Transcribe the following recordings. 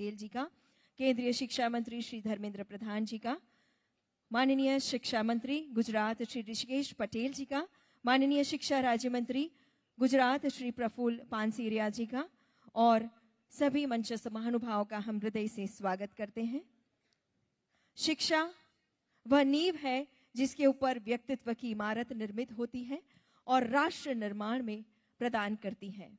पटेल जी का, केंद्रीय शिक्षा मंत्री श्री धर्मेंद्र प्रधान जी का, माननीय शिक्षा मंत्री गुजरात श्री ऋषिकेश पटेल जी का, माननीय शिक्षा राज्य मंत्री गुजरात श्री प्रफुल्ल पानसेरिया जी का और सभी मंचस्थ महानुभावों का हम हृदय से स्वागत करते हैं। शिक्षा वह नींव है जिसके ऊपर व्यक्तित्व की इमारत निर्मित होती है और राष्ट्र निर्माण में प्रदान करती है।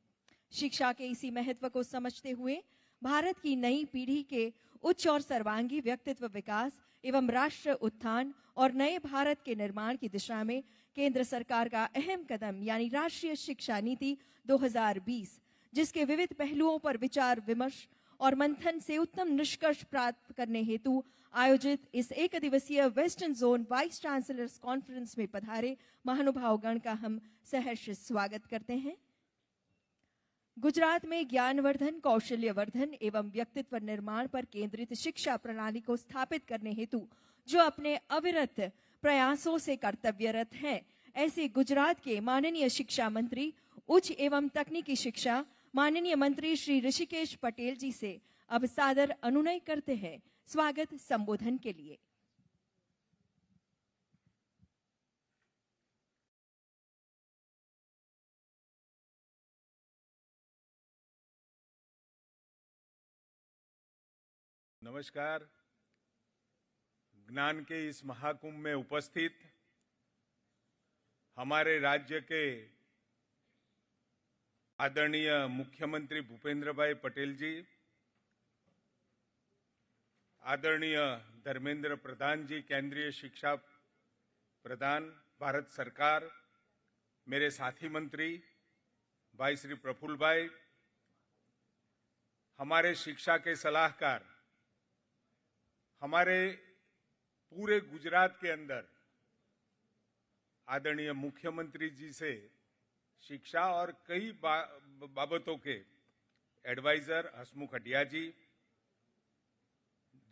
शिक्षा के इसी महत्व को समझते हुए भारत की नई पीढ़ी के उच्च और सर्वांगी व्यक्तित्व विकास एवं राष्ट्र उत्थान और नए भारत के निर्माण की दिशा में केंद्र सरकार का अहम कदम यानी राष्ट्रीय शिक्षा नीति 2020, जिसके विविध पहलुओं पर विचार विमर्श और मंथन से उत्तम निष्कर्ष प्राप्त करने हेतु आयोजित इस एक दिवसीय western zone vice chancellors conference में पधारे महानुभावगण का हम सहर्ष स्वागत करते हैं। गुजरात में ज्ञानवर्धन, कौशल्यवर्धन एवं व्यक्तित्व निर्माण पर केंद्रित शिक्षा प्रणाली को स्थापित करने हेतु जो अपने अविरत प्रयासों से कर्तव्यरत हैं, ऐसे गुजरात के माननीय शिक्षा मंत्री उच्च एवं तकनीकी शिक्षा माननीय मंत्री श्री ऋषिकेश पटेल जी से अब सादर अनुनय करते हैं स्वागत संबोधन के लिए। नमस्कार। ज्ञान के इस महाकुंभ में उपस्थित हमारे राज्य के आदरणीय मुख्यमंत्री भूपेंद्र भाई पटेल जी, आदरणीय धर्मेंद्र प्रधान जी, केंद्रीय शिक्षा प्रधान भारत सरकार, मेरे साथी मंत्री भाई श्री प्रफुल्ल भाई, हमारे शिक्षा के सलाहकार, हमारे पूरे गुजरात के अंदर आदरणीय मुख्यमंत्री जी से शिक्षा और कई बाबतों के adviser Hasmukh Adhia ji,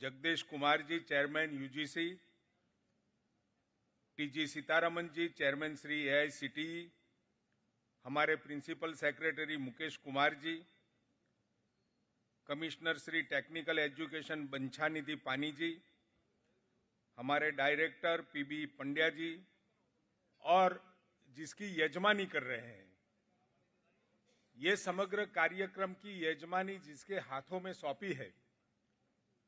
Jagdish Kumar ji chairman UGC, TG Sitaraman ji chairman Shri AICTE, हमारे principal secretary Mukesh Kumar ji, commissioner Shri technical education Banchhanidhi Pani ji, हमारे डायरेक्टर पीबी पंड्या जी और जिसकी यजमानी कर रहे हैं, ये समग्र कार्यक्रम की यजमानी जिसके हाथों में सौंपी है,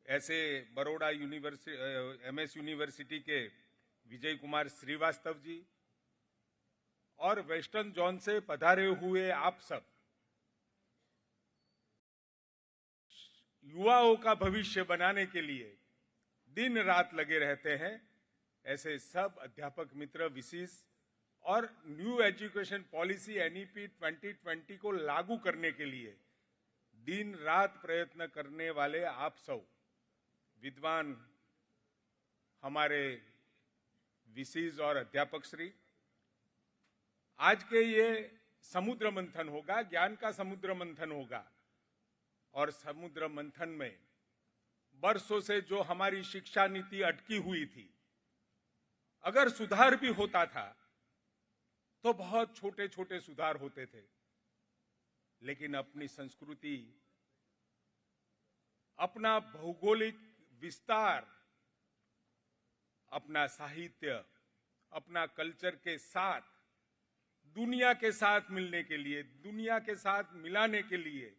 ऐसे बड़ौदा यूनिवर्सिटी एमएस यूनिवर्सिटी के विजय कुमार श्रीवास्तव जी और वेस्टर्न जोन से पधारे हुए आप सब, युवाओं का भविष्य बनाने के लिए दिन रात लगे रहते हैं, ऐसे सब अध्यापक मित्र विशेष और न्यू एजुकेशन पॉलिसी एनईपी 2020 को लागू करने के लिए दिन रात प्रयत्न करने वाले आप सब विद्वान हमारे विशेष और अध्यापक श्री, आज के ये समुद्र मंथन होगा, ज्ञान का समुद्र मंथन होगा और समुद्र मंथन में वर्षों से जो हमारी शिक्षा नीति अटकी हुई थी, अगर सुधार भी होता था तो बहुत छोटे छोटे सुधार होते थे, लेकिन अपनी संस्कृति, अपना भौगोलिक विस्तार, अपना साहित्य, अपना कल्चर के साथ दुनिया के साथ मिलने के लिए, दुनिया के साथ मिलाने के लिए,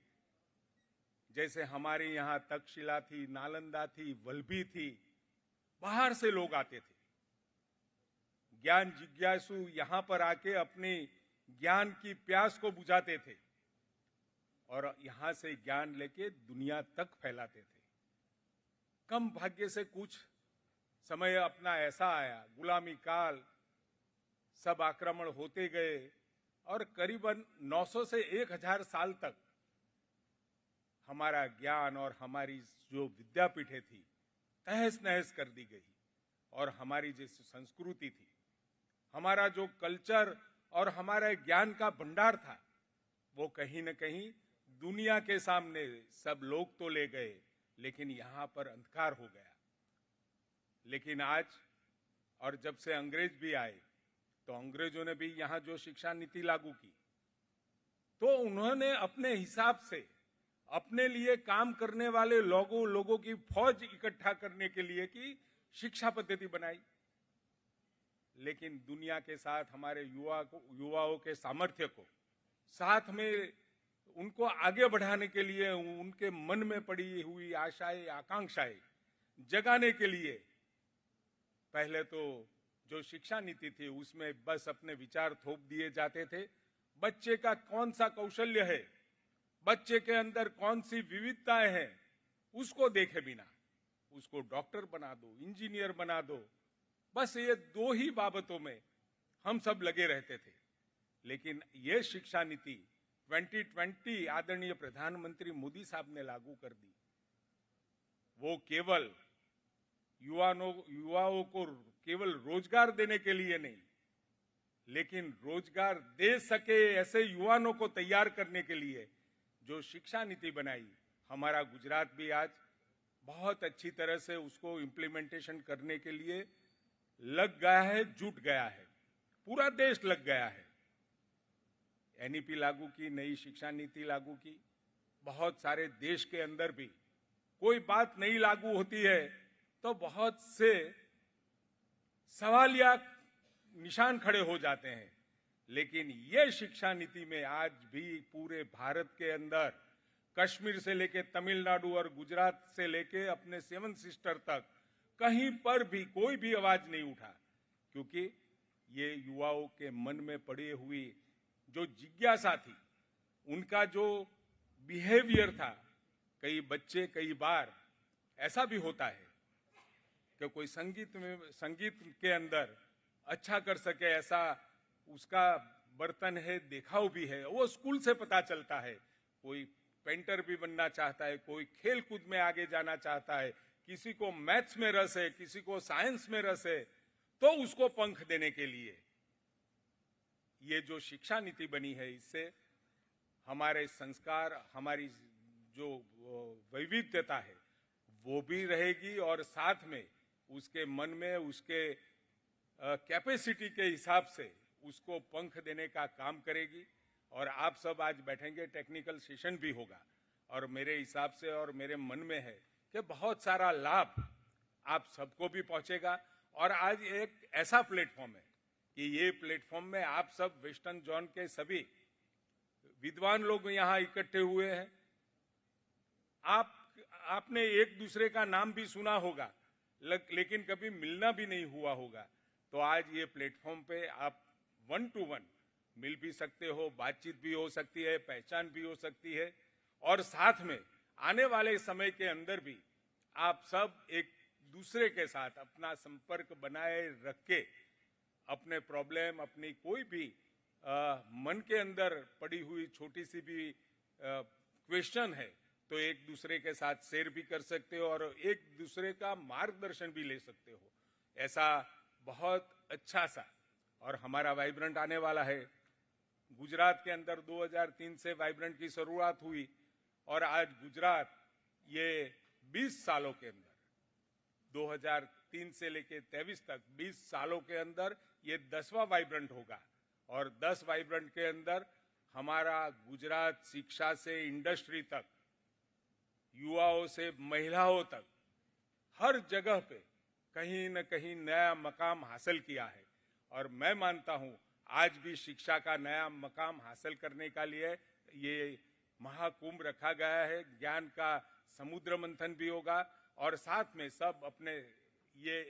जैसे हमारे यहां तक्षशिला थी, नालंदा थी, वल्लभी थी, बाहर से लोग आते थे, ज्ञान जिज्ञासु यहां पर आके अपने ज्ञान की प्यास को बुझाते थे और यहां से ज्ञान लेके दुनिया तक फैलाते थे। कम भाग्य से कुछ समय अपना ऐसा आया, गुलामी काल, सब आक्रमण होते गए और करीबन 900 से 1000 साल तक हमारा ज्ञान और हमारी जो विद्यापीठें थी तहस नहस कर दी गई और हमारी जो संस्कृति थी, हमारा जो कल्चर और हमारा ज्ञान का भंडार था, वो कहीं न कहीं दुनिया के सामने सब लोग तो ले गए, लेकिन यहां पर अंधकार हो गया। लेकिन आज, और जब से अंग्रेज भी आए, तो अंग्रेजों ने भी यहां जो शिक्षा नीति लागू की, तो उन्होंने अपने हिसाब से अपने लिए काम करने वाले लोगों की फौज इकट्ठा करने के लिए की शिक्षा पद्धति बनाई। लेकिन दुनिया के साथ हमारे युवाओं के सामर्थ्य को साथ में उनको आगे बढ़ाने के लिए, उनके मन में पड़ी हुई आशाएं आकांक्षाएं जगाने के लिए पहले तो जो शिक्षा नीति थी उसमें बस अपने विचार थोप दिए जाते थे। बच्चे का कौन सा कौशल्य है, बच्चे के अंदर कौन सी विविधताएं हैं, उसको देखे बिना उसको डॉक्टर बना दो, इंजीनियर बना दो, बस ये दो ही बाबतों में हम सब लगे रहते थे। लेकिन ये शिक्षा नीति 2020 आदरणीय प्रधानमंत्री मोदी साहब ने लागू कर दी। वो केवल युवाओं को केवल रोजगार देने के लिए नहीं, लेकिन रोजगार दे सके ऐसे युवाओं को तैयार करने के लिए जो शिक्षा नीति बनाई, हमारा गुजरात भी आज बहुत अच्छी तरह से उसको इम्प्लीमेंटेशन करने के लिए लग गया है, जुट गया है, पूरा देश लग गया है। एनईपी लागू की, नई शिक्षा नीति लागू की। बहुत सारे देश के अंदर भी कोई बात नहीं लागू होती है तो बहुत से सवाल या निशान खड़े हो जाते हैं। लेकिन ये शिक्षा नीति में आज भी पूरे भारत के अंदर कश्मीर से लेके तमिलनाडु और गुजरात से लेके अपने 7 सिस्टर तक कहीं पर भी कोई भी आवाज नहीं उठा, क्योंकि ये युवाओं के मन में पड़ी हुई जो जिज्ञासा थी, उनका जो बिहेवियर था। कई बच्चे कई बार ऐसा भी होता है कि कोई संगीत के अंदर अच्छा कर सके, ऐसा उसका बर्तन है, देखाव भी है, वो स्कूल से पता चलता है। कोई पेंटर भी बनना चाहता है, कोई खेल कूद में आगे जाना चाहता है, किसी को मैथ्स में रस है, किसी को साइंस में रस है, तो उसको पंख देने के लिए ये जो शिक्षा नीति बनी है, इससे हमारे संस्कार, हमारी जो वैविध्यता है वो भी रहेगी और साथ में उसके मन में उसके कैपेसिटी के हिसाब से उसको पंख देने का काम करेगी। और आप सब आज बैठेंगे, टेक्निकल सेशन भी होगा और मेरे हिसाब से और मेरे मन में है कि बहुत सारा लाभ आप सबको भी पहुंचेगा। और आज एक ऐसा प्लेटफॉर्म है कि ये प्लेटफॉर्म में आप सब वेस्टर्न जोन के सभी विद्वान लोग यहाँ इकट्ठे हुए हैं। आपने एक दूसरे का नाम भी सुना होगा, लेकिन कभी मिलना भी नहीं हुआ होगा। तो आज ये प्लेटफॉर्म पे आप 1 to 1 मिल भी सकते हो, बातचीत भी हो सकती है, पहचान भी हो सकती है। और साथ में आने वाले समय के अंदर भी आप सब एक दूसरे के साथ अपना संपर्क बनाए रख के अपने प्रॉब्लम, अपनी कोई भी मन के अंदर पड़ी हुई छोटी सी भी क्वेश्चन है तो एक दूसरे के साथ शेयर भी कर सकते हो और एक दूसरे का मार्गदर्शन भी ले सकते हो। ऐसा बहुत अच्छा सा और हमारा वाइब्रेंट आने वाला है। गुजरात के अंदर 2003 से वाइब्रेंट की शुरुआत हुई और आज गुजरात ये 20 सालों के अंदर 2003 से लेके 23 तक 20 सालों के अंदर ये 10वां वाइब्रेंट होगा। और 10 वाइब्रेंट के अंदर हमारा गुजरात शिक्षा से इंडस्ट्री तक, युवाओं से महिलाओं तक, हर जगह पे कहीं न कहीं नया मकाम हासिल किया है। और मैं मानता हूं आज भी शिक्षा का नया मकाम हासिल करने के लिए ये महाकुंभ रखा गया है। ज्ञान का समुद्र मंथन भी होगा और साथ में सब अपने ये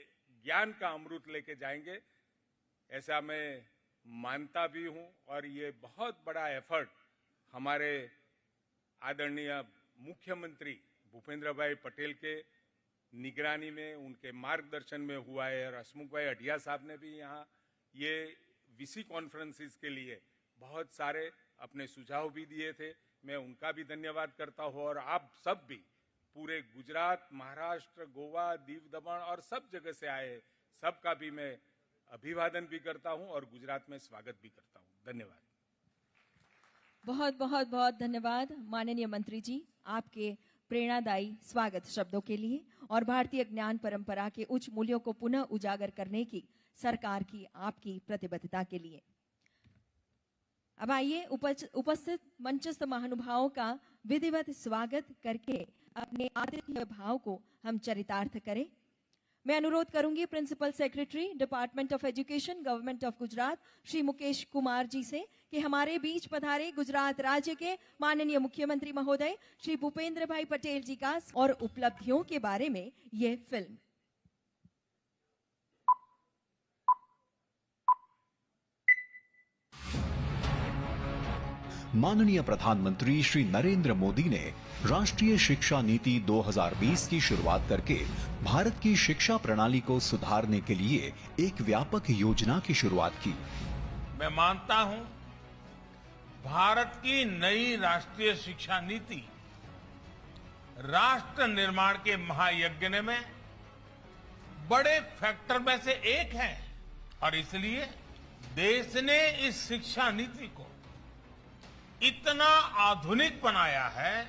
ज्ञान का अमृत लेके जाएंगे, ऐसा मैं मानता भी हूं। और ये बहुत बड़ा एफर्ट हमारे आदरणीय मुख्यमंत्री भूपेंद्र भाई पटेल के निगरानी में, उनके मार्गदर्शन में हुआ है। और हसमुख भाई अढ़िया साहब ने भी यहाँ ये वीसी कॉन्फ्रेंसिस के लिए बहुत सारे अपने सुझाव भी दिए थे, मैं उनका भी धन्यवाद करता हूँ। और आप सब भी पूरे गुजरात, महाराष्ट्र, गोवा, दीव दमन और सब जगह से आए, सबका भी मैं अभिवादन भी करता हूँ और गुजरात में स्वागत भी करता हूँ। धन्यवाद। बहुत बहुत बहुत धन्यवाद माननीय मंत्री जी, आपके प्रेरणादायी स्वागत शब्दों के लिए और भारतीय ज्ञान परंपरा के उच्च मूल्यों को पुनः उजागर करने की सरकार की आपकी प्रतिबद्धता के लिए। अब आइए उपस्थित मंचस्थ महानुभावों का विधिवत स्वागत करके अपने आतिथ्य भाव को हम चरितार्थ करें। मैं अनुरोध करूंगी principal secretary department of education government of Gujarat Shri Mukesh Kumar ji से कि हमारे बीच पधारे गुजरात राज्य के माननीय मुख्यमंत्री महोदय श्री भूपेंद्र भाई पटेल जी का और उपलब्धियों के बारे में यह फिल्म। माननीय प्रधानमंत्री श्री नरेंद्र मोदी ने राष्ट्रीय शिक्षा नीति 2020 की शुरुआत करके भारत की शिक्षा प्रणाली को सुधारने के लिए एक व्यापक योजना की शुरुआत की। मैं मानता हूं भारत की नई राष्ट्रीय शिक्षा नीति राष्ट्र निर्माण के महायज्ञ में बड़े फैक्टर में से एक है और इसलिए देश ने इस शिक्षा नीति को इतना आधुनिक बनाया है,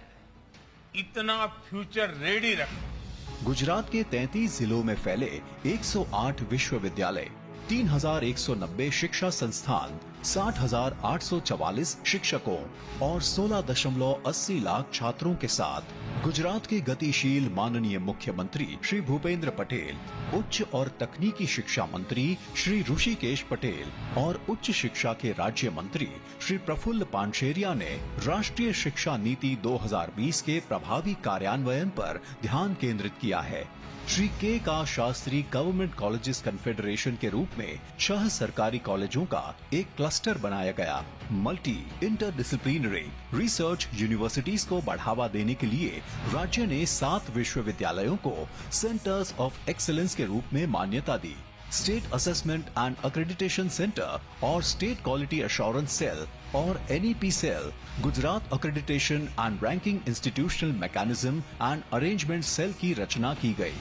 इतना फ्यूचर रेडी रखा। गुजरात के 33 जिलों में फैले 108 विश्वविद्यालय, 3,190 शिक्षा संस्थान, 60,844 शिक्षकों और 16.80 लाख छात्रों के साथ गुजरात के गतिशील माननीय मुख्यमंत्री श्री भूपेंद्र पटेल, उच्च और तकनीकी शिक्षा मंत्री श्री ऋषिकेश पटेल और उच्च शिक्षा के राज्य मंत्री श्री प्रफुल्ल पानशेरिया ने राष्ट्रीय शिक्षा नीति 2020 के प्रभावी कार्यान्वयन पर ध्यान केंद्रित किया है। श्री के का शास्त्री गवर्नमेंट कॉलेजेस कन्फेडरेशन के रूप में 6 सरकारी कॉलेजों का एक क्लस्टर बनाया गया। मल्टी इंटरडिसिप्लिनरी रिसर्च यूनिवर्सिटीज को बढ़ावा देने के लिए राज्य ने 7 विश्वविद्यालयों को सेंटर्स ऑफ एक्सीलेंस के रूप में मान्यता दी। State assessment and accreditation centre और स्टेट क्वालिटी एश्योरेंस सेल और NEP cell, Gujarat accreditation and ranking institutional mechanism and arrangement cell की रचना की गई।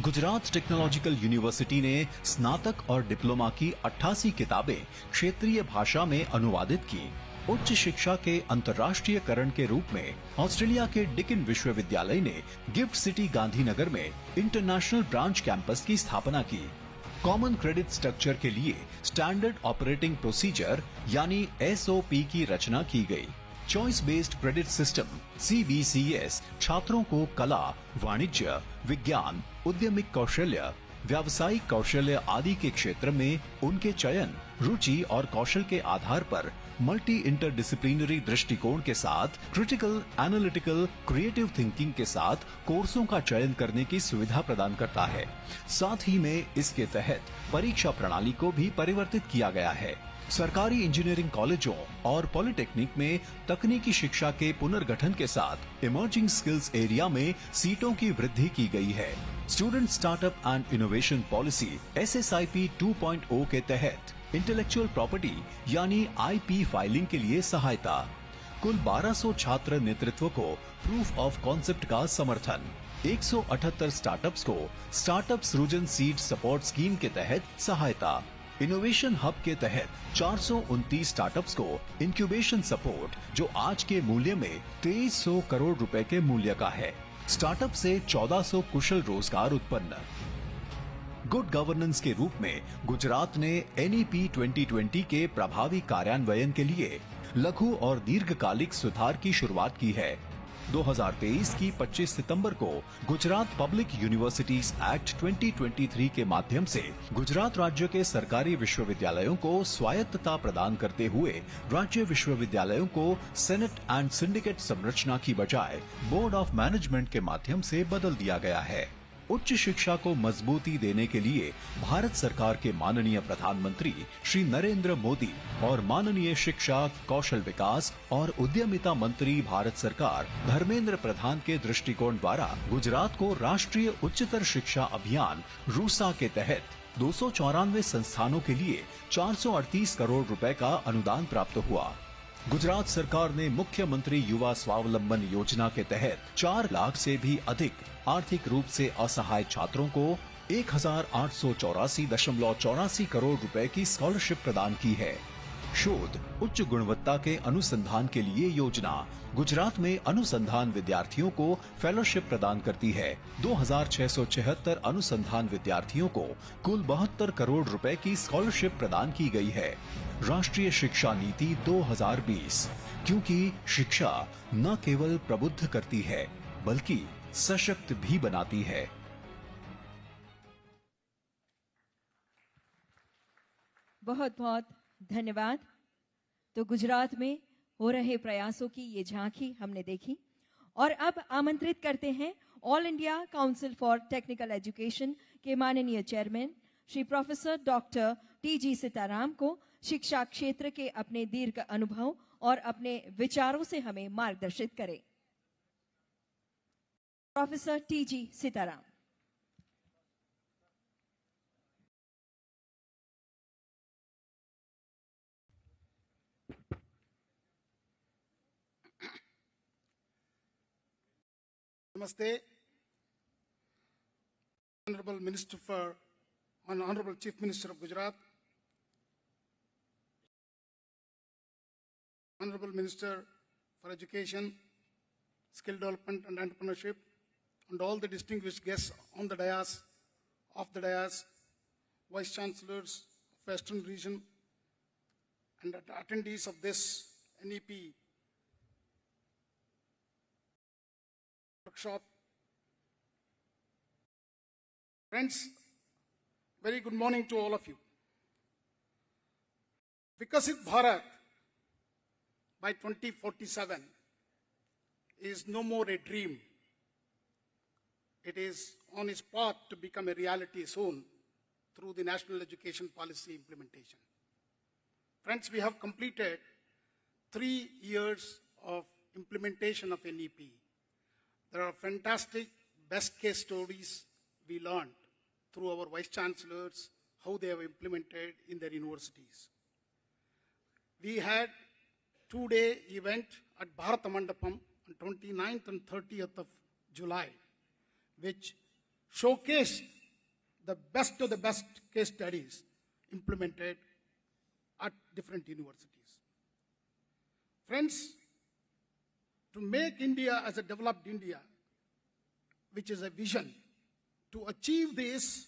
गुजरात टेक्नोलॉजिकल यूनिवर्सिटी ने स्नातक और डिप्लोमा की 88 किताबें क्षेत्रीय भाषा में अनुवादित की। उच्च शिक्षा के अंतर्राष्ट्रीयकरण के रूप में ऑस्ट्रेलिया के डिकिन विश्वविद्यालय ने गिफ्ट सिटी गांधीनगर में इंटरनेशनल ब्रांच कैंपस की स्थापना की। कॉमन क्रेडिट स्ट्रक्चर के लिए स्टैंडर्ड ऑपरेटिंग प्रोसीजर यानी SOP की रचना की गई। Choice based credit system CBCS छात्रों को कला, वाणिज्य, विज्ञान, उद्यमिक कौशल्य, व्यावसायिक कौशल्य आदि के क्षेत्र में उनके चयन, रुचि और कौशल के आधार पर मल्टी इंटरडिसिप्लिनरी दृष्टिकोण के साथ क्रिटिकल, एनालिटिकल, क्रिएटिव थिंकिंग के साथ कोर्सों का चयन करने की सुविधा प्रदान करता है। साथ ही में इसके तहत परीक्षा प्रणाली को भी परिवर्तित किया गया है। सरकारी इंजीनियरिंग कॉलेजों और पॉलिटेक्निक में तकनीकी शिक्षा के पुनर्गठन के साथ इमर्जिंग स्किल्स एरिया में सीटों की वृद्धि की गई है। Student startup and innovation policy SSIP 2.0 के तहत इंटेलेक्चुअल प्रॉपर्टी यानी IP फाइलिंग के लिए सहायता। कुल 1200 छात्र नेतृत्व को प्रूफ ऑफ कॉन्सेप्ट का समर्थन। 178 स्टार्टअप्स को स्टार्टअप सृजन सीड सपोर्ट स्कीम के तहत सहायता। इनोवेशन हब के तहत 429 स्टार्टअप्स को इंक्यूबेशन सपोर्ट जो आज के मूल्य में 2300 करोड़ रुपए के मूल्य का है। स्टार्टअप से 1400 कुशल रोजगार उत्पन्न। गुड गवर्नेंस के रूप में गुजरात ने NEP 2020 के प्रभावी कार्यान्वयन के लिए लघु और दीर्घकालिक सुधार की शुरुआत की है। 2023 की 25 सितंबर को गुजरात पब्लिक यूनिवर्सिटीज एक्ट 2023 के माध्यम से गुजरात राज्य के सरकारी विश्वविद्यालयों को स्वायत्तता प्रदान करते हुए राज्य विश्वविद्यालयों को सेनेट एंड सिंडिकेट संरचना की बजाय बोर्ड ऑफ मैनेजमेंट के माध्यम से बदल दिया गया है। उच्च शिक्षा को मजबूती देने के लिए भारत सरकार के माननीय प्रधानमंत्री श्री नरेंद्र मोदी और माननीय शिक्षा, कौशल विकास और उद्यमिता मंत्री भारत सरकार धर्मेंद्र प्रधान के दृष्टिकोण द्वारा गुजरात को राष्ट्रीय उच्चतर शिक्षा अभियान रूसा के तहत 294 संस्थानों के लिए 438 करोड़ रुपए का अनुदान प्राप्त हुआ। गुजरात सरकार ने मुख्यमंत्री युवा स्वावलंबन योजना के तहत 4 लाख से भी अधिक आर्थिक रूप से असहाय छात्रों को 1884.84 करोड़ रुपए की स्कॉलरशिप प्रदान की है। शोध उच्च गुणवत्ता के अनुसंधान के लिए योजना गुजरात में अनुसंधान विद्यार्थियों को फेलोशिप प्रदान करती है। 2676 अनुसंधान विद्यार्थियों को कुल 72 करोड़ रुपए की स्कॉलरशिप प्रदान की गई है। राष्ट्रीय शिक्षा नीति 2020, क्योंकि शिक्षा न केवल प्रबुद्ध करती है बल्कि सशक्त भी बनाती है। बहुत बहुत धन्यवाद। तो गुजरात में हो रहे प्रयासों की ये झांकी हमने देखी और अब आमंत्रित करते हैं all India Council for Technical Education के माननीय chairman Shri professor doctor T.G.. Sitaram को शिक्षा क्षेत्र के अपने दीर्घ अनुभव और अपने विचारों से हमें मार्गदर्शित करें। Professor T.G.. Sitaram. Namaste, Honorable Chief Minister of Gujarat, Honorable Minister for Education, Skill Development and Entrepreneurship, and all the distinguished guests on the dais, Vice Chancellors of Western Region, and attendees of this NEP workshop. Friends, very good morning to all of you. Vikasit Bharat by 2047 is no more a dream. It is on its path to become a reality soon through the National Education Policy implementation. Friends, we have completed 3 years of implementation of NEP. There are fantastic best case stories we learned through our vice chancellors, how they have implemented in their universities. We had 2-day event at Bharata Mandapam on 29th and 30th of July, which showcased the best of the best case studies implemented at different universities. Friends, to make India as a developed India, which is a vision, to achieve this,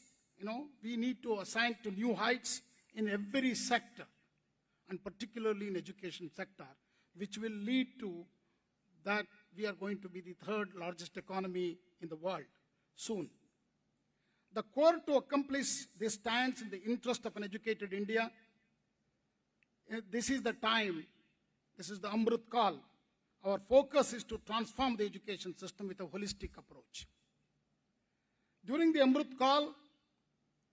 we need to assign to new heights in every sector, and particularly in education sector, which will lead to that we are going to be the 3rd largest economy in the world soon. The core to accomplish this stands in the interest of an educated India. This is the time, this is the Amrit Kaal. Our focus is to transform the education system with a holistic approach. During the Amrit Kaal,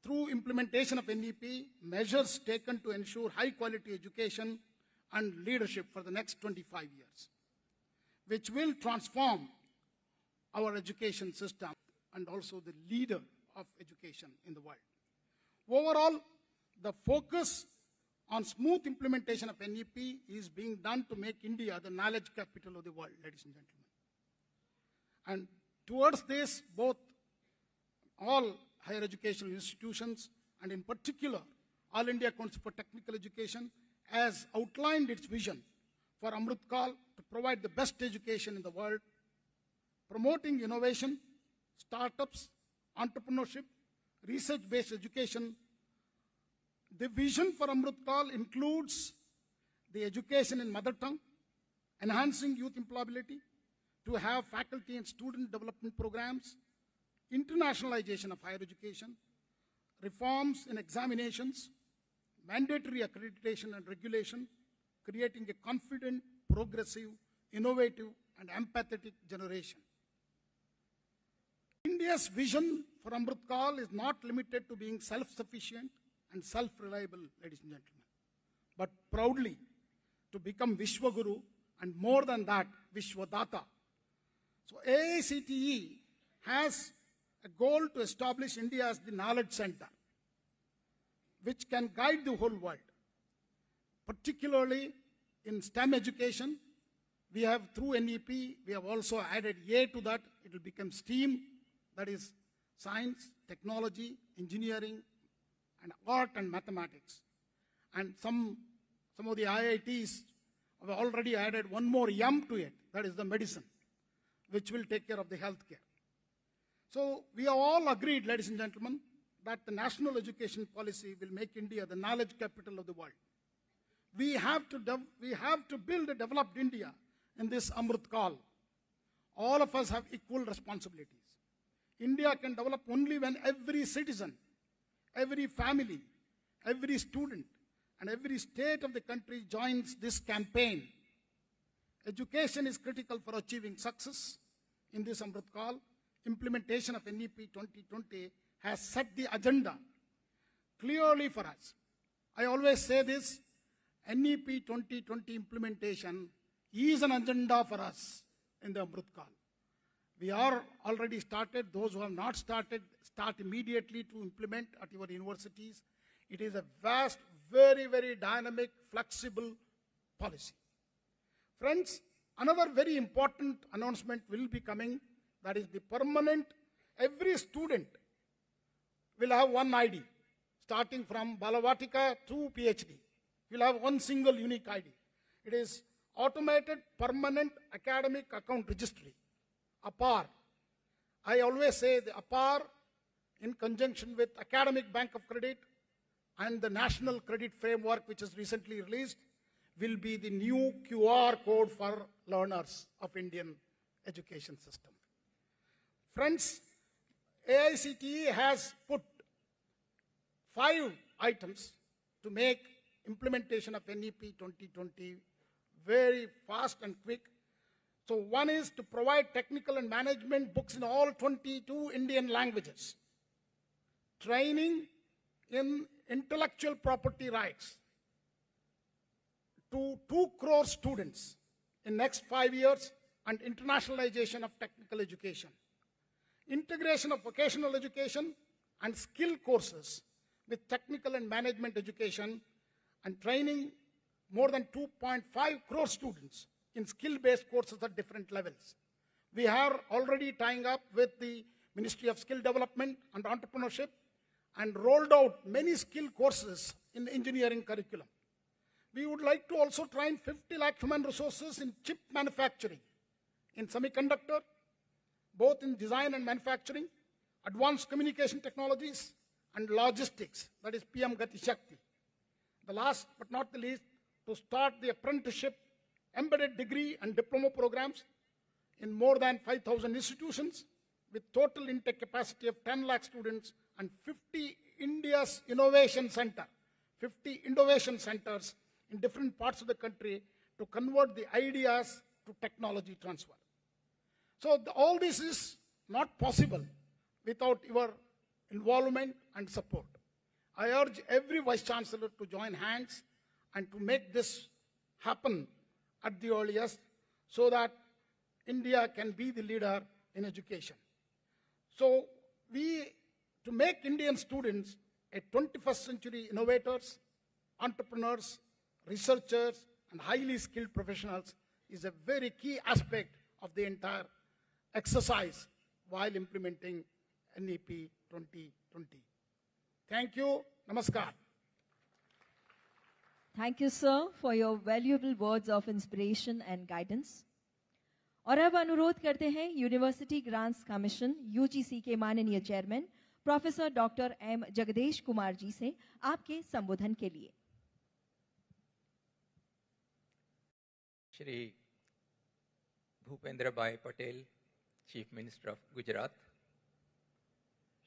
through implementation of NEP, measures taken to ensure high quality education and leadership for the next 25 years, which will transform our education system and also the leader of education in the world. Overall, the focus on smooth implementation of NEP is being done to make India the knowledge capital of the world, ladies and gentlemen. And towards this, both all higher educational institutions and in particular, All India Council for Technical Education has outlined its vision for Amrit Kaal to provide the best education in the world, promoting innovation, startups, entrepreneurship, research-based education. The vision for Amrit Kaal includes the education in mother tongue, enhancing youth employability, to have faculty and student development programs, internationalization of higher education, reforms in examinations, mandatory accreditation and regulation, creating a confident, progressive, innovative, and empathetic generation. India's vision for Amrit Kaal is not limited to being self-sufficient and self-reliable, ladies and gentlemen, but proudly to become Vishwaguru and more than that, Vishwadata. So AICTE has a goal to establish India as the knowledge center, which can guide the whole world, particularly in STEM education. We have, through NEP, we have also added A to that. It will become STEAM, that is science, technology, engineering, and art and mathematics. And some Some of the IITs have already added one more M to it, that is the medicine, which will take care of the healthcare. So we have all agreed, ladies and gentlemen, that the national education policy will make India the knowledge capital of the world. We have to build a developed India in this Amrit Kal. All of us have equal responsibilities. India can develop only when every citizen, every family, every student, and every state of the country joins this campaign. Education is critical for achieving success in this Amrit Kal. Implementation of NEP 2020 has set the agenda clearly for us. I always say this, NEP 2020 implementation is an agenda for us in the Amrit Kal. We are already started. Those who have not started, start immediately to implement at your universities. It is a vast, very, very dynamic, flexible policy. Friends, another very important announcement will be coming. That is the permanent, every student will have one ID, starting from Balavatika to PhD. You'll have one single unique ID. It is Automated Permanent Academic Account Registry, APAR. I always say the APAR, in conjunction with Academic Bank of Credit and the National Credit Framework, which is recently released, will be the new QR code for learners of Indian education system. Friends, AICTE has put 5 items to make implementation of NEP 2020 very fast and quick. So one is to provide technical and management books in all 22 Indian languages. Training in intellectual property rights to 2 crore students in next 5 years, and internationalization of technical education. Integration of vocational education and skill courses with technical and management education, and training more than 2.5 crore students in skill-based courses at different levels. We are already tying up with the Ministry of Skill Development and Entrepreneurship and rolled out many skill courses in engineering curriculum. We would like to also train 50 lakh human resources in chip manufacturing, in semiconductor, both in design and manufacturing, advanced communication technologies, and logistics, that is PM Gati Shakti. The last but not the least, to start the apprenticeship, embedded degree and diploma programs in more than 5,000 institutions with total intake capacity of 10 lakh students and 50 India's innovation center, 50 innovation centers in different parts of the country to convert the ideas to technology transfer. So all this is not possible without your involvement and support. I urge every Vice Chancellor to join hands and to make this happen at the earliest so that India can be the leader in education. So to make Indian students a 21st century innovators, entrepreneurs, researchers, and highly skilled professionals is a very key aspect of the entire exercise while implementing NEP 2020. Thank you. Namaskar. Thank you, sir, for your valuable words of inspiration and guidance. और अब अनुरोध करते हैं university grants commission UGC के माननीय chairman professor doctor M Jagdesh Kumar ji से आपके संबोधन के लिए। Shri Bhupendra bhai Patel, chief minister of Gujarat,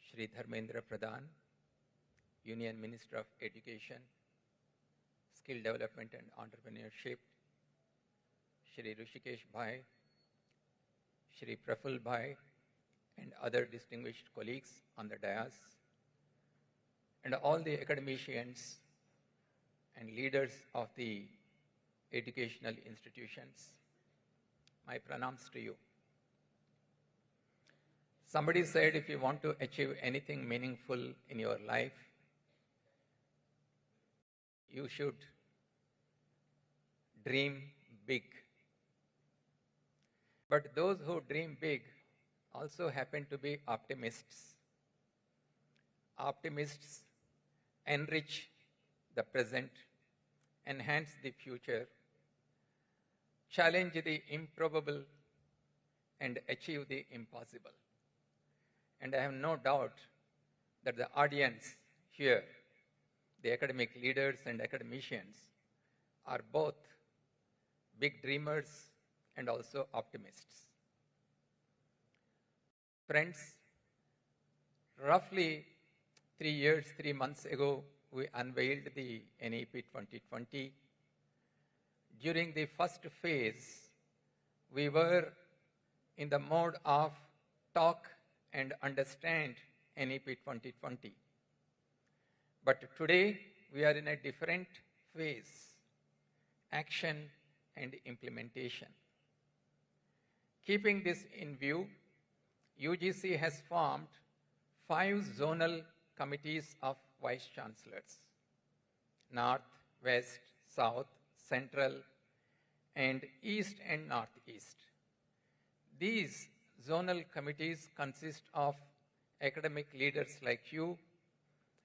Shri Dharmendra Pradhan, union minister of education, skill development and entrepreneurship, Shri Rishikesh bhai, Shri Praful Bhai, and other distinguished colleagues on the dais, and all the academicians and leaders of the educational institutions, my pranams to you. Somebody said if you want to achieve anything meaningful in your life, you should dream big. But those who dream big also happen to be optimists. Optimists enrich the present enhance the future, challenge the improbable, and achieve the impossible. And I have no doubt that the audience here, the academic leaders and academicians, are both big dreamers and also optimists. Friends, roughly 3 years, 3 months ago, we unveiled the NEP 2020. During the first phase, we were in the mode of talk and understand NEP 2020. But today, we are in a different phase, action and implementation. Keeping this in view, UGC has formed 5 zonal committees of vice chancellors: North, West, South, Central, and East and Northeast. These zonal committees consist of academic leaders like you,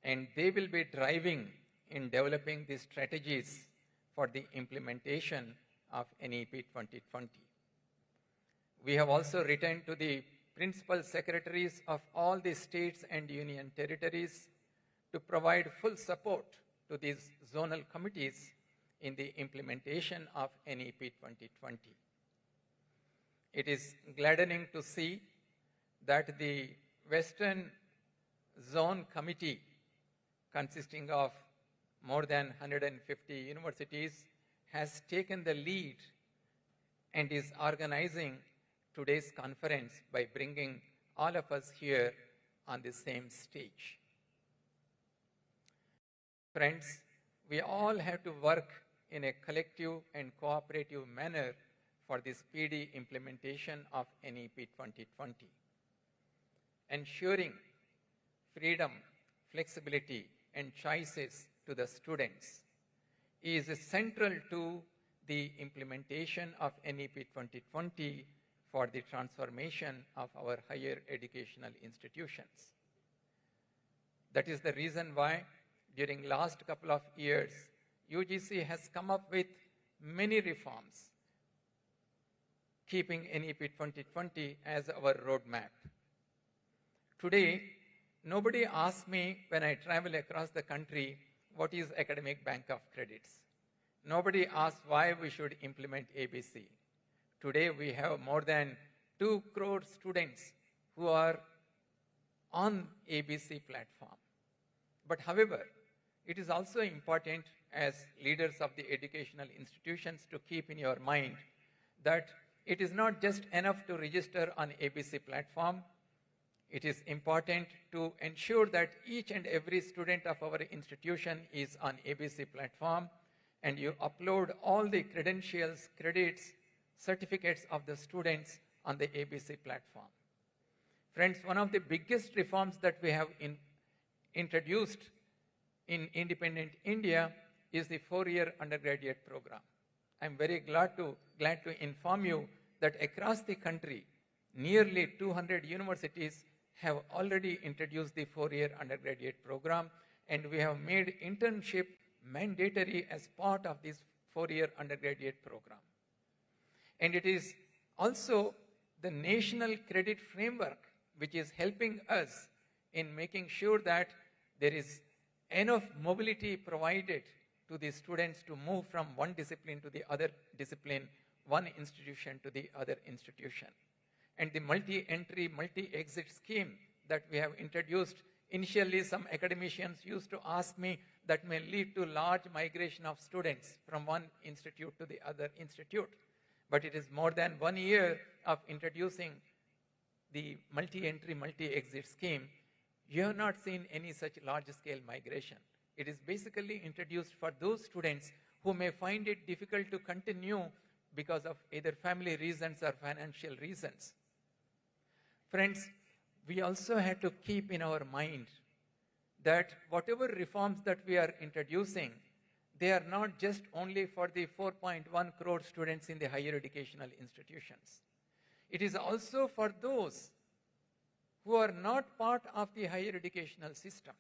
and they will be driving in developing the strategies for the implementation of NEP 2020. We have also written to the principal secretaries of all the states and union territories to provide full support to these zonal committees in the implementation of NEP 2020. It is gladdening to see that the Western Zone Committee, consisting of more than 150 universities, has taken the lead and is organizing today's conference by bringing all of us here on the same stage. Friends, we all have to work in a collective and cooperative manner for the speedy implementation of NEP 2020. Ensuring freedom, flexibility, and choices to the students is central to the implementation of NEP 2020 for the transformation of our higher educational institutions. That is the reason why during last couple of years, UGC has come up with many reforms, keeping NEP 2020 as our roadmap. Today, nobody asks me when I travel across the country, what is Academic Bank of Credits? Nobody asks why we should implement ABC. Today, we have more than 2 crore students who are on ABC platform. But however, it is also important as leaders of the educational institutions to keep in your mind that it is not just enough to register on ABC platform. It is important to ensure that each and every student of our institution is on ABC platform, and you upload all the credentials, credits, certificates of the students on the ABC platform. Friends, one of the biggest reforms that we have introduced in independent India is the 4-year undergraduate program. I'm very glad to inform you that across the country, nearly 200 universities have already introduced the 4-year undergraduate program, and we have made internship mandatory as part of this 4-year undergraduate program. And it is also the national credit framework which is helping us in making sure that there is enough mobility provided to the students to move from one discipline to the other discipline, one institution to the other institution. And the multi-entry, multi-exit scheme that we have introduced, initially some academicians used to ask me that may lead to large migration of students from one institute to the other institute. But it is more than 1 year of introducing the multi-entry, multi-exit scheme. You have not seen any such large-scale migration. It is basically introduced for those students who may find it difficult to continue because of either family reasons or financial reasons. Friends, we also have to keep in our mind that whatever reforms that we are introducing, they are not just only for the 4.1 crore students in the higher educational institutions. It is also for those who are not part of the higher educational system.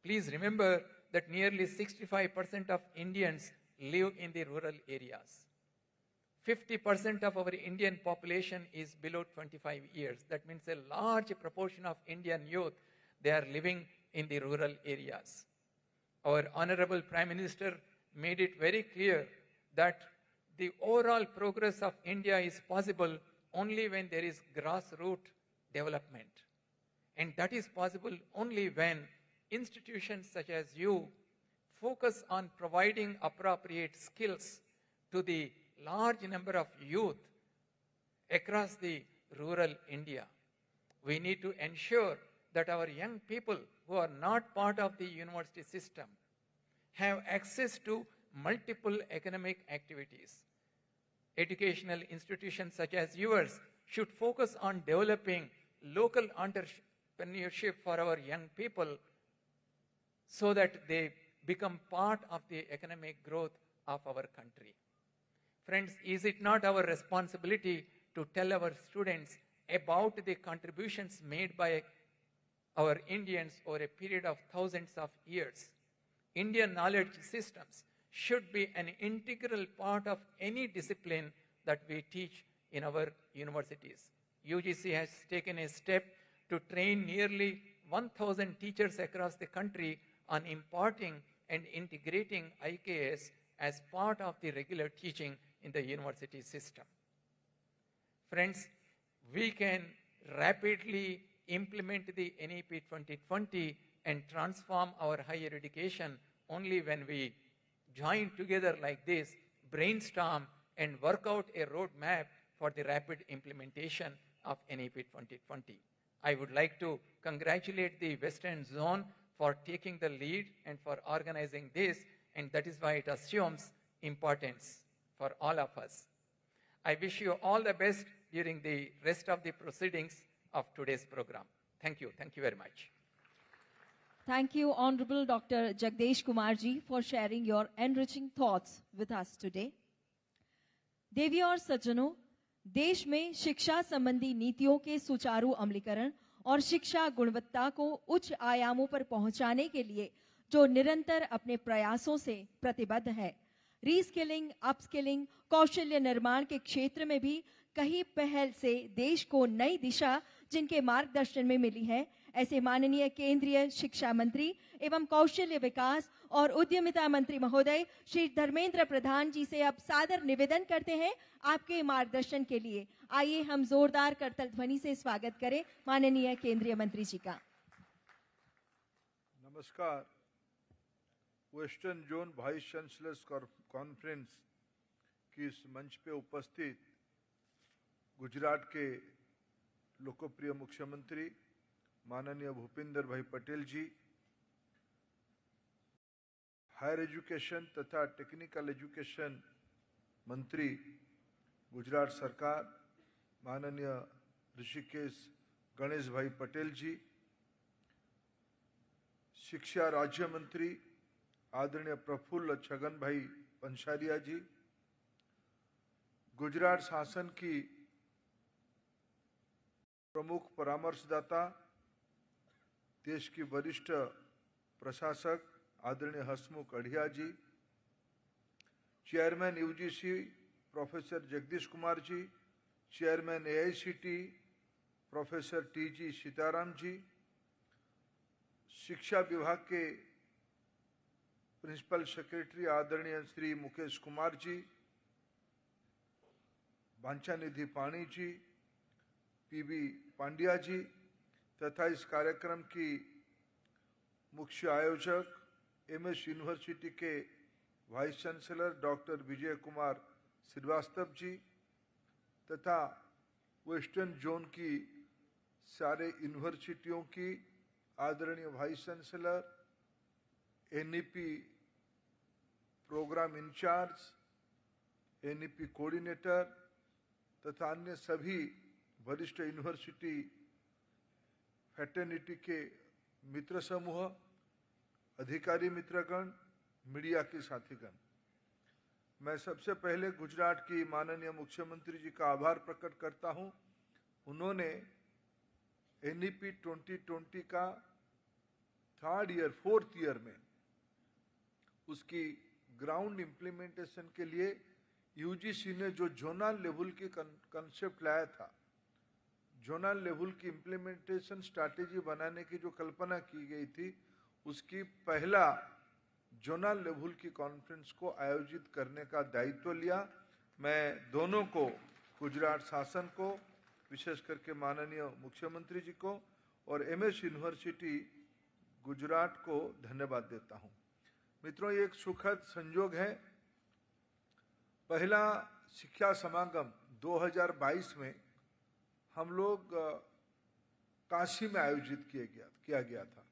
Please remember that nearly 65% of Indians live in the rural areas. 50% of our Indian population is below 25 years. That means a large proportion of Indian youth, they are living in the rural areas. Our Honorable Prime Minister made it very clear that the overall progress of India is possible only when there is grassroots development. And that is possible only when institutions such as you focus on providing appropriate skills to the large number of youth across the rural India. We need to ensure that our young people who are not part of the university system have access to multiple economic activities. Educational institutions such as yours should focus on developing local entrepreneurship for our young people so that they become part of the economic growth of our country. Friends, is it not our responsibility to tell our students about the contributions made by our Indians over a period of thousands of years? Indian knowledge systems should be an integral part of any discipline that we teach in our universities. UGC has taken a step to train nearly 1,000 teachers across the country on imparting and integrating IKS as part of the regular teaching in the university system. Friends, we can rapidly implement the NEP 2020 and transform our higher education only when we join together like this, brainstorm and work out a roadmap for the rapid implementation of NEP 2020. I would like to congratulate the Western Zone for taking the lead and for organizing this, and that is why it assumes importance for all of us. I wish you all the best during the rest of the proceedings of today's program. Thank you. Thank you very much. Thank you, Honorable Dr. Jagdish Kumar ji, for sharing your enriching thoughts with us today. देवियों और सज्जनों, देश में शिक्षा संबंधी नीतियों के सुचारू अमलीकरण और शिक्षा गुणवत्ता को उच्च आयामों पर पहुंचाने के लिए जो निरंतर अपने प्रयासों से प्रतिबद्ध है, रीस्किलिंग, अपस्किलिंग, कौशल्य निर्माण के क्षेत्र में भी कई पहल से देश को नई दिशा जिनके मार्गदर्शन में मिली है, ऐसे माननीय केंद्रीय शिक्षा मंत्री एवं कौशल्य विकास और उद्यमिता मंत्री महोदय श्री धर्मेंद्र प्रधान जी से अब सादर निवेदन करते हैं आपके मार्गदर्शन के लिए। आइए हम जोरदार करतल ध्वनि से स्वागत करें माननीय केंद्रीय मंत्री जी का। नमस्कार। Western zone vice chancellors conference की इस मंच पे उपस्थित गुजरात के लोकप्रिय मुख्यमंत्री माननीय भूपेंद्र भाई पटेल जी, हायर एजुकेशन तथा टेक्निकल एजुकेशन मंत्री गुजरात सरकार माननीय ऋषिकेश गणेश भाई पटेल जी, शिक्षा राज्य मंत्री आदरणीय प्रफुल्ल छगन भाई पंसारिया जी, गुजरात शासन की प्रमुख परामर्शदाता, देश की वरिष्ठ प्रशासक आदरणीय Hasmukh Adhia ji, chairman UGC professor Jagdish Kumar ji, chairman AICTE professor TG Sitaram ji, शिक्षा विभाग के प्रिंसिपल सेक्रेटरी आदरणीय श्री मुकेश कुमार जी, बांछानिधि पाणी जी, पीबी पांड्या जी तथा इस कार्यक्रम की मुख्य आयोजक एमएस यूनिवर्सिटी के vice chancellor doctor Vijay Kumar Shrivastava ji तथा वेस्टर्न जोन की सारे यूनिवर्सिटियों की आदरणीय vice chancellor, NEP programme incharge, NEP coordinator तथा अन्य सभी वरिष्ठ यूनिवर्सिटी फ्रेटर्निटी के मित्र समूह, अधिकारी मित्रगण, मीडिया के साथीगण, मैं सबसे पहले गुजरात की माननीय मुख्यमंत्री जी का आभार प्रकट करता हूं। उन्होंने एनईपी 2020 का थर्ड ईयर फोर्थ ईयर में उसकी ग्राउंड इम्प्लीमेंटेशन के लिए यूजीसी ने जो जोनल लेवल की कंसेप्ट लाया था, जोनल लेवल की इम्प्लीमेंटेशन स्ट्रैटेजी बनाने की जो कल्पना की गई थी, उसकी पहला जोनल लेवल की कॉन्फ्रेंस को आयोजित करने का दायित्व लिया। मैं दोनों को, गुजरात शासन को, विशेष करके माननीय मुख्यमंत्री जी को और एमएस यूनिवर्सिटी गुजरात को धन्यवाद देता हूं। मित्रों, ये एक सुखद संयोग है। पहला शिक्षा समागम 2022 में हम लोग काशी में आयोजित किया गया था।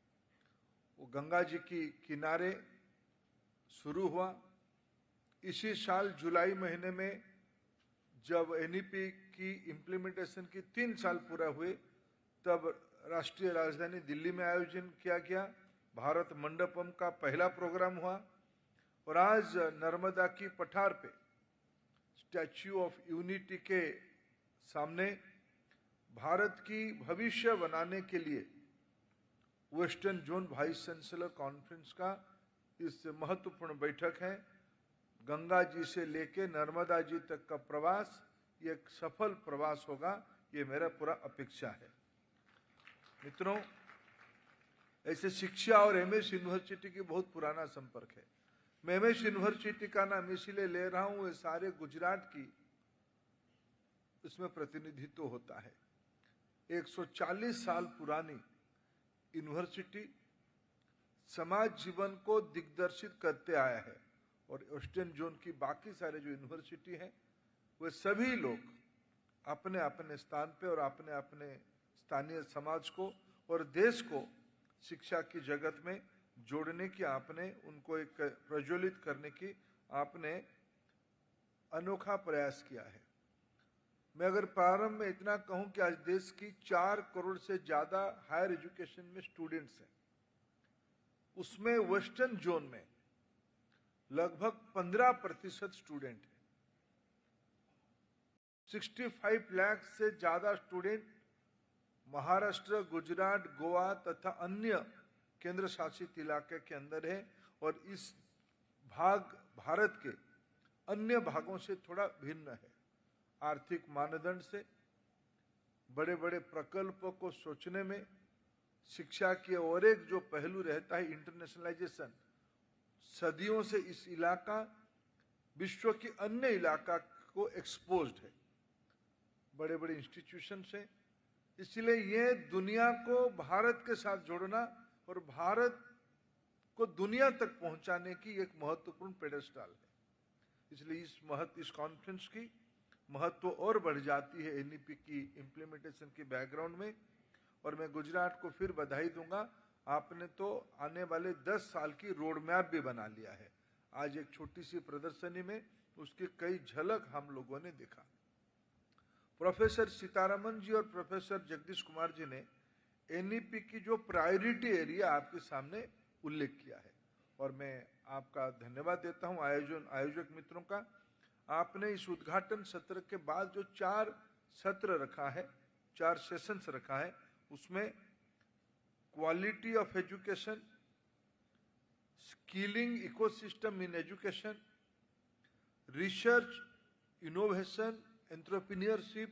वो गंगा जी की किनारे शुरू हुआ। इसी साल जुलाई महीने में जब एनईपी की इम्प्लीमेंटेशन की 3 साल पूरा हुए, तब राष्ट्रीय राजधानी दिल्ली में आयोजन किया गया। भारत मंडपम का पहला प्रोग्राम हुआ और आज नर्मदा की पठार पे स्टैच्यू ऑफ यूनिटी के सामने भारत की भविष्य बनाने के लिए western zone vice chancellor conference का इस महत्वपूर्ण बैठक है। गंगा जी से लेके नर्मदा जी तक का प्रवास ये एक सफल प्रवास होगा, ये मेरा पूरा अपेक्षा है। मित्रों, ऐसे शिक्षा और एमएस यूनिवर्सिटी की बहुत पुराना संपर्क है। मैं एमएस यूनिवर्सिटी का नाम इसलिए ले रहा हूं, ये सारे गुजरात की इसमें प्रतिनिधित्व होता है। 140 साल पुरानी यूनिवर्सिटी समाज जीवन को दिग्दर्शित करते आया है और वेस्टर्न जोन की बाकी सारे जो यूनिवर्सिटी हैं, वे सभी लोग अपने अपने स्थान पे और अपने अपने स्थानीय समाज को और देश को शिक्षा की जगत में जोड़ने की, आपने उनको एक प्रज्वलित करने की आपने अनोखा प्रयास किया है। मैं अगर प्रारंभ में इतना कहूं कि आज देश की 4 करोड़ से ज्यादा हायर एजुकेशन में स्टूडेंट्स हैं, उसमें वेस्टर्न जोन में लगभग 15% स्टूडेंट है। 65 लाख से ज्यादा स्टूडेंट महाराष्ट्र, गुजरात, गोवा तथा अन्य केंद्र शासित इलाके के अंदर है और इस भाग भारत के अन्य भागों से थोड़ा भिन्न है। आर्थिक मानदंड से, बड़े बड़े प्रकल्पों को सोचने में, शिक्षा के और एक जो पहलू रहता है इंटरनेशनलाइजेशन, सदियों से इस इलाका विश्व के अन्य इलाका को एक्सपोज्ड है बड़े बड़े इंस्टीट्यूशन से। इसलिए ये दुनिया को भारत के साथ जोड़ना और भारत को दुनिया तक पहुंचाने की एक महत्वपूर्ण पेडेस्टल है। इसलिए इस कॉन्फ्रेंस की महत्व और बढ़ जाती है एनईपी की इम्प्लीमेंटेशन के बैकग्राउंड में। और मैं गुजरात को फिर बधाई दूंगा, आपने तो आने वाले 10 साल की रोड मैप भी बना लिया है। आज एक छोटी सी प्रदर्शनी में उसकी कई झलक हम लोगों ने देखा। प्रोफेसर सीतारमन जी और प्रोफेसर जगदीश कुमार जी ने एनईपी की जो प्रायोरिटी एरिया आपके सामने उल्लेख किया है और मैं आपका धन्यवाद देता हूं आयोजक मित्रों का। आपने इस उद्घाटन सत्र के बाद जो 4 सत्र रखा है, 4 सेशंस रखा है, उसमें quality of education, skilling ecosystem in education, research, innovation, entrepreneurship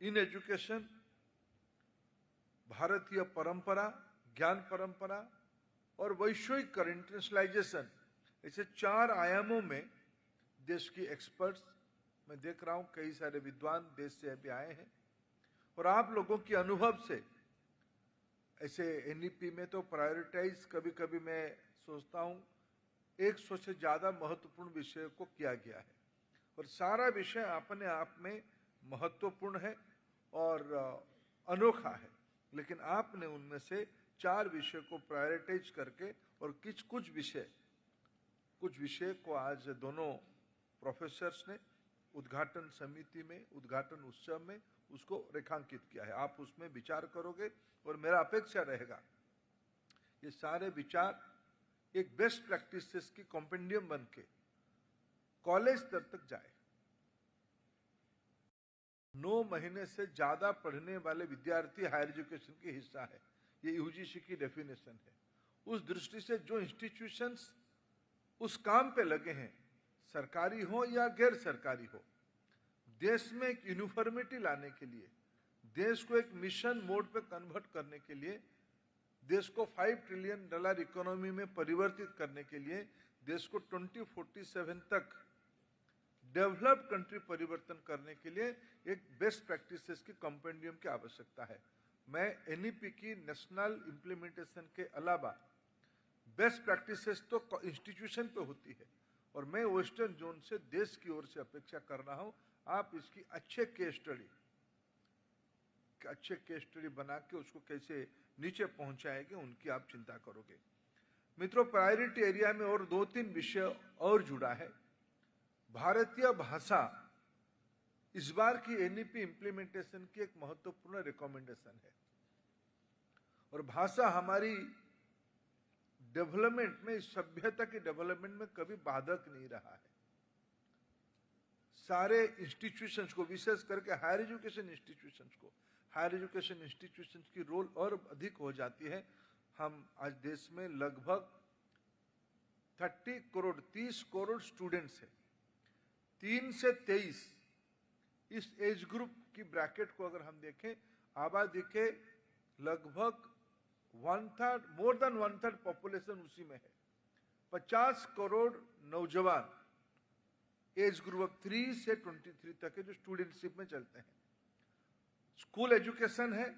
in education, भारतीय परंपरा, ज्ञान परंपरा और वैश्विक इंटरनेशनलाइजेशन, ऐसे 4 आयामों में देश की एक्सपर्ट्स, मैं देख रहा हूं कई सारे विद्वान देश से अभी आए हैं और आप लोगों के अनुभव से ऐसे एनईपी में तो प्रायोरिटाइज कभी कभी मैं सोचता हूं 100 से ज्यादा महत्वपूर्ण विषय को किया गया है और सारा विषय अपने आप में महत्वपूर्ण है और अनोखा है, लेकिन आपने उनमें से 4 विषय को प्रायोरिटाइज करके और कुछ विषय को आज दोनों प्रोफेसर्स ने उद्घाटन समिति में, उद्घाटन उत्सव में उसको रेखांकित किया है। आप उसमें विचार करोगे और मेरा अपेक्षा रहेगा ये सारे विचार एक बेस्ट प्रैक्टिसेस की कॉम्पेंडियम बन के कॉलेज स्तर तक जाए। 9 महीने से ज्यादा पढ़ने वाले विद्यार्थी हायर एजुकेशन के हिस्सा है, ये यूजीसी की डेफिनेशन है उस दृष्टि से जो इंस्टीट्यूशंस उस काम पे लगे हैं, सरकारी हो या गैर सरकारी हो, देश में एक यूनिफॉर्मिटी लाने के लिए, देश को एक मिशन मोड पे कन्वर्ट करने के लिए, देश को $5 ट्रिलियन इकोनॉमी में परिवर्तित करने के लिए, देश को 2047 तक डेवलप्ड कंट्री परिवर्तन करने के लिए एक बेस्ट प्रैक्टिसेस की कंपेंडियम की आवश्यकता है। मैं एनईपी की नेशनल इंप्लीमेंटेशन के अलावा बेस्ट प्रैक्टिसेस तो इंस्टीट्यूशन पे होती है, और मैं वेस्टर्न जोन से देश की ओर से अपेक्षा कर रहा हूं आप इसकी अच्छे केस स्टडी बना के उसको कैसे नीचे पहुंचाएंगे, उनकी आप चिंता करोगे। मित्रों, प्रायोरिटी एरिया में और 2-3 विषय और जुड़ा है। भारतीय भाषा इस बार की एनईपी इंप्लीमेंटेशन की एक महत्वपूर्ण रिकमेंडेशन है, और भाषा हमारी डेवलपमेंट में, सभ्यता की डेवलपमेंट में कभी बाधक नहीं रहा है। सारे इंस्टीट्यूशंस को, विशेष करके हायर एजुकेशन इंस्टीट्यूशंस की रोल और अधिक हो जाती है। हम आज देश में लगभग 30 करोड़ स्टूडेंट्स हैं। 3 से 23 इस एज ग्रुप की ब्रैकेट को अगर हम देखें, आबादी के लगभग 1/3, मोर देन 1/3 पॉपुलेशन उसी में है। 50 करोड़ नौजवान एज ग्रुप 3 से 23 तक के जो स्टूडेंटशिप में चलते हैं। स्कूल एजुकेशन है,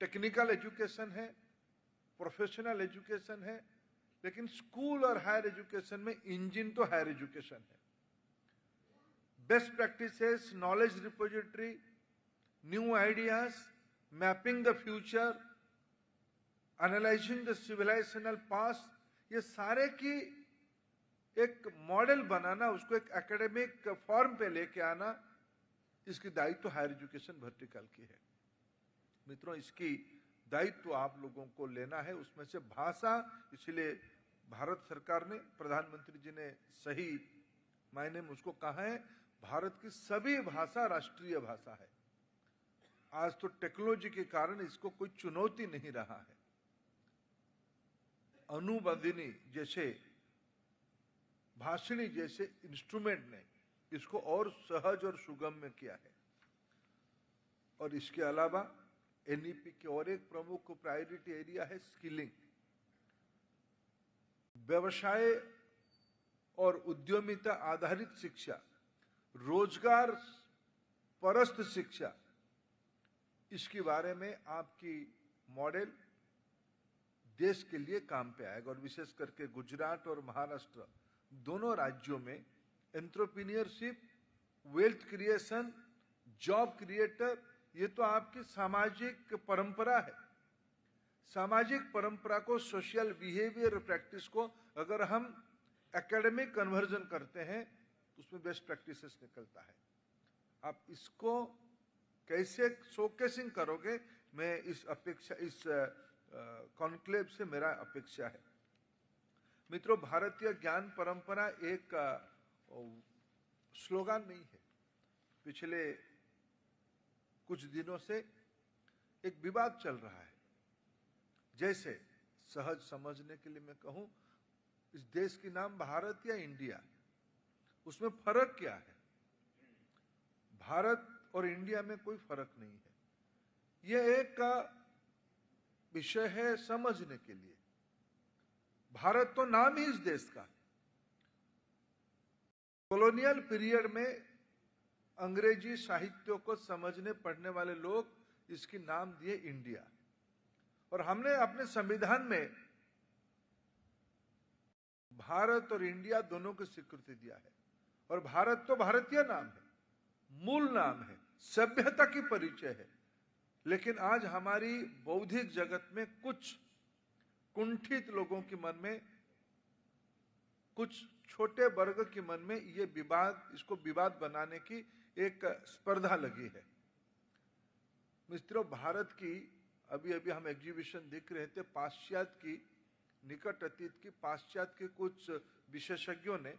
टेक्निकल एजुकेशन है, प्रोफेशनल एजुकेशन है, लेकिन स्कूल और हायर एजुकेशन में इंजन तो हायर एजुकेशन है। Best practices, knowledge repository, new ideas, mapping the future, analysing the civilisational past, ये सारे की एक मॉडल बनाना, उसको एक एकेडमिक फॉर्म पे लेके आना, इसकी दायित्व हायर एजुकेशन वर्टिकल की है। मित्रों, इसकी दायित्व आप लोगों को लेना है। उसमें से भाषा, इसलिए भारत सरकार ने, प्रधानमंत्री जी ने सही मायने में उसको कहा है, भारत की सभी भाषा राष्ट्रीय भाषा है। आज तो टेक्नोलॉजी के कारण इसको कोई चुनौती नहीं रहा है। अनुवादिनी जैसे, भाषिणी जैसे इंस्ट्रूमेंट ने इसको और सहज और सुगम्य किया है। और इसके अलावा एनईपी के और एक प्रमुख प्रायोरिटी एरिया है स्किलिंग। व्यवसाय और उद्यमिता आधारित शिक्षा, रोजगार परस्त शिक्षा, इसके बारे में आपकी मॉडल देश के लिए काम पे आएगा। और विशेष करके गुजरात और महाराष्ट्र दोनों राज्यों में entrepreneurship, wealth creation, job creator, ये तो आपकी सामाजिक परंपरा है। सामाजिक परंपरा को, सोशल बिहेवियर प्रैक्टिस को अगर हम एकेडमिक कन्वर्जन करते हैं तो उसमें बेस्ट प्रैक्टिसेस निकलता है। आप इसको कैसे शोकेसिंग करोगे, मैं इस अपेक्षा, इस कॉन्क्लेव से मेरा अपेक्षा है। मित्रों, भारतीय ज्ञान परंपरा एक स्लोगन नहीं है। पिछले कुछ दिनों से एक विवाद चल रहा है। जैसे सहज समझने के लिए मैं कहूं, इस देश की नाम भारत या इंडिया, उसमें फर्क क्या है? भारत और इंडिया में कोई फर्क नहीं है। यह एक विषय है समझने के लिए। भारत तो नाम ही इस देश का है। कॉलोनियल पीरियड में अंग्रेजी साहित्य को समझने पढ़ने वाले लोग इसकी नाम दिए इंडिया, और हमने अपने संविधान में भारत और इंडिया दोनों को स्वीकृति दिया है। और भारत तो भारतीय नाम है, मूल नाम है, सभ्यता की परिचय है। लेकिन आज हमारी बौद्धिक जगत में कुछ कुंठित लोगों के मन में, कुछ छोटे वर्ग के मन में ये विवाद, इसको विवाद बनाने की एक स्पर्धा लगी है। मित्रों, भारत की अभी अभी हम एग्जीबिशन देख रहे थे, पाश्चात्य की, निकट अतीत की पाश्चात्य के कुछ विशेषज्ञों ने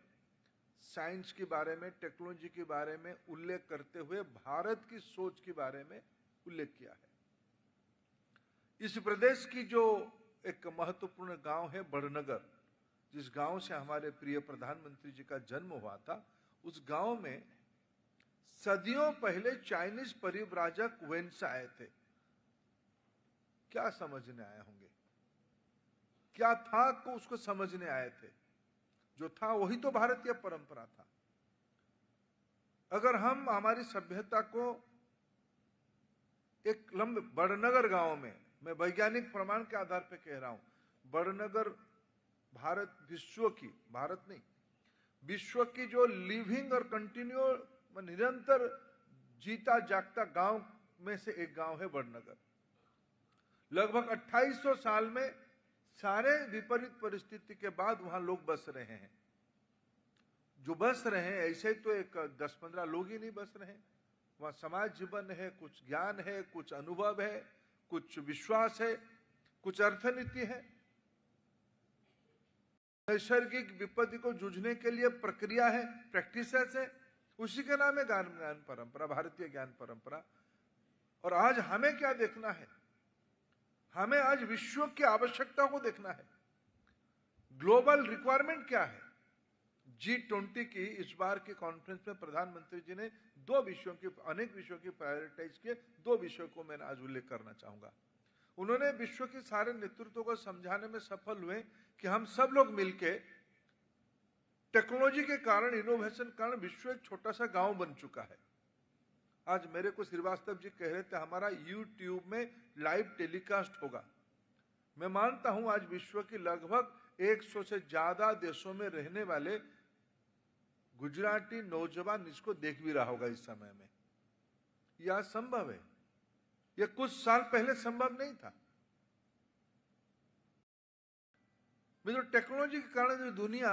साइंस के बारे में, टेक्नोलॉजी के बारे में उल्लेख करते हुए भारत की सोच के बारे में उल्लेख किया है। इस प्रदेश की जो एक महत्वपूर्ण गांव है बड़नगर, जिस गांव से हमारे प्रिय प्रधानमंत्री जी का जन्म हुआ था। उस गांव में सदियों पहले चाइनीज परिव्राजक वेन्स आए थे। क्या समझने आए होंगे, क्या था को उसको समझने आए थे। जो था वही तो भारतीय परंपरा था। अगर हम हमारी सभ्यता को एक लंबे बड़नगर गांव में, मैं वैज्ञानिक प्रमाण के आधार पर कह रहा हूं, बड़नगर भारत विश्व की, भारत नहीं, विश्व की जो लिविंग और कंटिन्यू निरंतर जीता जागता गांव में से एक गांव है बड़नगर। लगभग 2800 साल में सारे विपरीत परिस्थिति के बाद वहां लोग बस रहे हैं। जो बस रहे हैं ऐसे तो एक 10-15 लोग ही नहीं बस रहे हैं। वहां समाज जीवन है, कुछ ज्ञान है, कुछ अनुभव है, कुछ विश्वास है, कुछ अर्थनीति है। नैसर्गिक विपत्ति को जूझने के लिए प्रक्रिया है, प्रैक्टिसेस है, उसी का नाम है ज्ञान परंपरा, भारतीय ज्ञान परंपरा। और आज हमें क्या देखना है? हमें आज विश्व की आवश्यकता को देखना है। ग्लोबल रिक्वायरमेंट क्या है? G20 की इस बार की कॉन्फ्रेंस में प्रधानमंत्री जी ने अनेक विषयों की प्रायोरिटाइज किए। 2 विषयों को मैं आज उल्लेख करना चाहूंगा। उन्होंने विश्व के सारे नेतृत्व को समझाने में सफल हुए कि हम सब लोग मिलके टेक्नोलॉजी के कारण, इनोवेशन के कारण विश्व एक छोटा सा गांव बन चुका है। आज मेरे को श्रीवास्तव जी कह रहे थे हमारा YouTube में लाइव टेलीकास्ट होगा। मैं मानता हूं आज विश्व की लगभग 100 से ज्यादा देशों में रहने वाले गुजराती नौजवान इसको देख भी रहा होगा इस समय में। यह संभव है, यह कुछ साल पहले संभव नहीं था। मित्रों, टेक्नोलॉजी के कारण जो दुनिया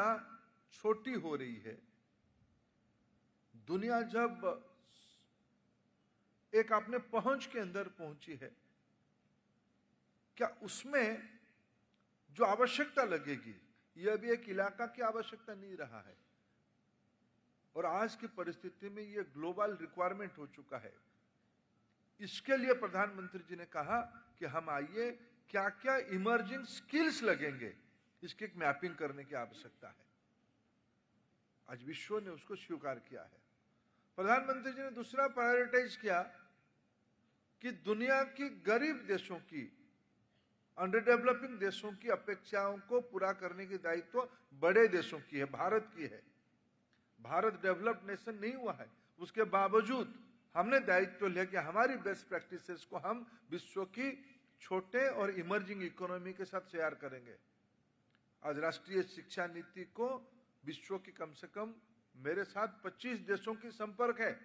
छोटी हो रही है, दुनिया जब एक अपने पहुंच के अंदर पहुंची है, क्या उसमें जो आवश्यकता लगेगी, यह भी एक इलाका की आवश्यकता नहीं रहा है। और आज की परिस्थिति में यह ग्लोबल रिक्वायरमेंट हो चुका है। इसके लिए प्रधानमंत्री जी ने कहा कि हम आइए, क्या क्या इमर्जिंग स्किल्स लगेंगे, इसकी एक मैपिंग करने की आवश्यकता है। आज विश्व ने उसको स्वीकार किया है। प्रधानमंत्री जी ने दूसरा प्रायोरिटाइज किया कि दुनिया की गरीब देशों की, अंडर डेवलपिंग देशों की अपेक्षाओं को पूरा करने की दायित्व बड़े देशों की है, भारत की है। भारत डेवलप्ड नेशन नहीं हुआ है, उसके बावजूद हमने दायित्व लिया कि हमारी बेस्ट प्रैक्टिसेस को हम विश्व की छोटे और इमर्जिंग इकोनॉमी के साथ शेयर करेंगे। आज राष्ट्रीय शिक्षा नीति को विश्व की कम से कम मेरे साथ 25 देशों की संपर्क है,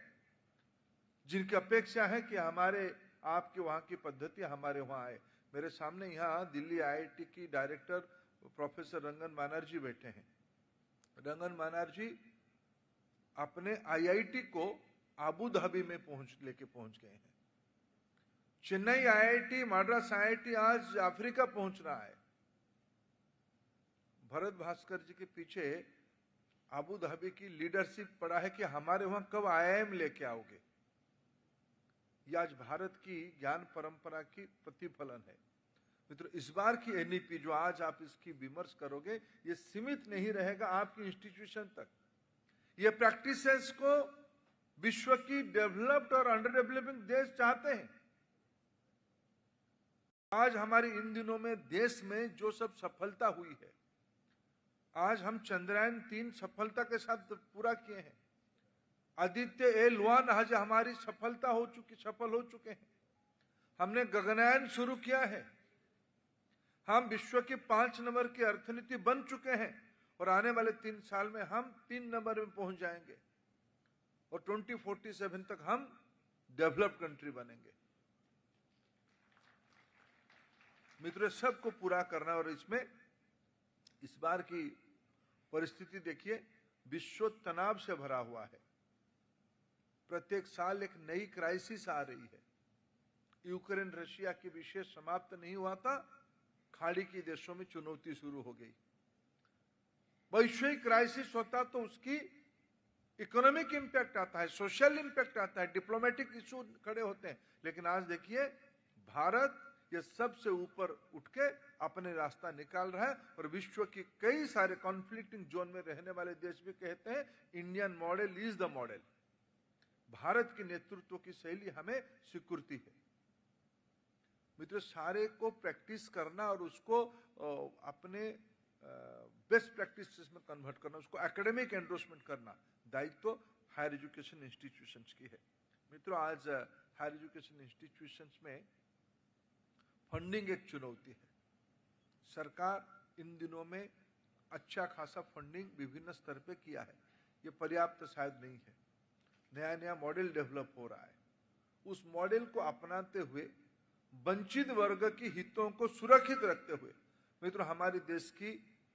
जिनकी अपेक्षा है कि हमारे आपके वहां की पद्धति हमारे वहां आए। मेरे सामने यहाँ दिल्ली IIT की डायरेक्टर प्रोफेसर रंगन बनर्जी बैठे हैं। रंगन बनर्जी अपने IIT को अबू धाबी में लेके पहुंच गए हैं। चेन्नई IIT, मद्रास IIT आज अफ्रीका पहुंच रहा है। भरत भास्कर जी के पीछे अबू धाबी की लीडरशिप पड़ा है कि हमारे वहां कब IIM लेके आओगे। यह आज भारत की ज्ञान परंपरा की प्रतिफलन है। मित्रों, इस बार की NEP जो आज आप इसकी विमर्श करोगे, ये सीमित नहीं रहेगा आपकी इंस्टीट्यूशन तक। ये प्रैक्टिसेस को विश्व की डेवलप्ड और अंडर डेवलपिंग देश चाहते हैं। आज हमारी इन दिनों में देश में जो सब सफलता हुई है, आज हम चंद्रयान 3 सफलता के साथ पूरा किए हैं। आदित्य L1 आज हमारी सफल हो चुके हैं। हमने गगनयान शुरू किया है। हम विश्व की 5 नंबर की अर्थनीति बन चुके हैं और आने वाले 3 साल में हम 3 नंबर में पहुंच जाएंगे और 2047 तक हम डेवलप्ड कंट्री बनेंगे। मित्रों, सबको पूरा करना, और इसमें इस बार की परिस्थिति देखिए, विश्व तनाव से भरा हुआ है। प्रत्येक साल एक नई क्राइसिस आ रही है। यूक्रेन रशिया की विषय समाप्त नहीं हुआ था, खाड़ी के देशों में चुनौती शुरू हो गई। वैश्विक क्राइसिस होता तो उसकी इकोनॉमिक इंपैक्ट आता है, सोशल इंपैक्ट आता है, डिप्लोमेटिक इशू खड़े होते हैं। लेकिन आज देखिए, भारत ये सबसे ऊपर उठ के अपने रास्ता निकाल रहा है। और विश्व के कई सारे कॉन्फ्लिक्टिंग जोन में रहने वाले देश भी कहते हैं Indian model is the model. Bharat के नेतृत्व की शैली हमें स्वीकृति है। मित्रों, सारे को प्रैक्टिस करना और उसको अपने बेस्ट प्रैक्टिसेस में कन्वर्ट करना, उसको एकेडमिक एंडोर्समेंट करना दायित्व हायर एजुकेशन इंस्टीट्यूशंस की है। मित्रों, आज हायर एजुकेशन इंस्टीट्यूशंस में फंडिंग एक चुनौती है। सरकार इन दिनों में अच्छा खासा फंडिंग विभिन्न स्तर पे किया है, ये पर्याप्त शायद नहीं है। नया नया मॉडल डेवलप हो रहा है। उस मॉडल को अपनाते हुए वंचित वर्ग के हितों को सुरक्षित रखते हुए मित्रों, हमारे देश की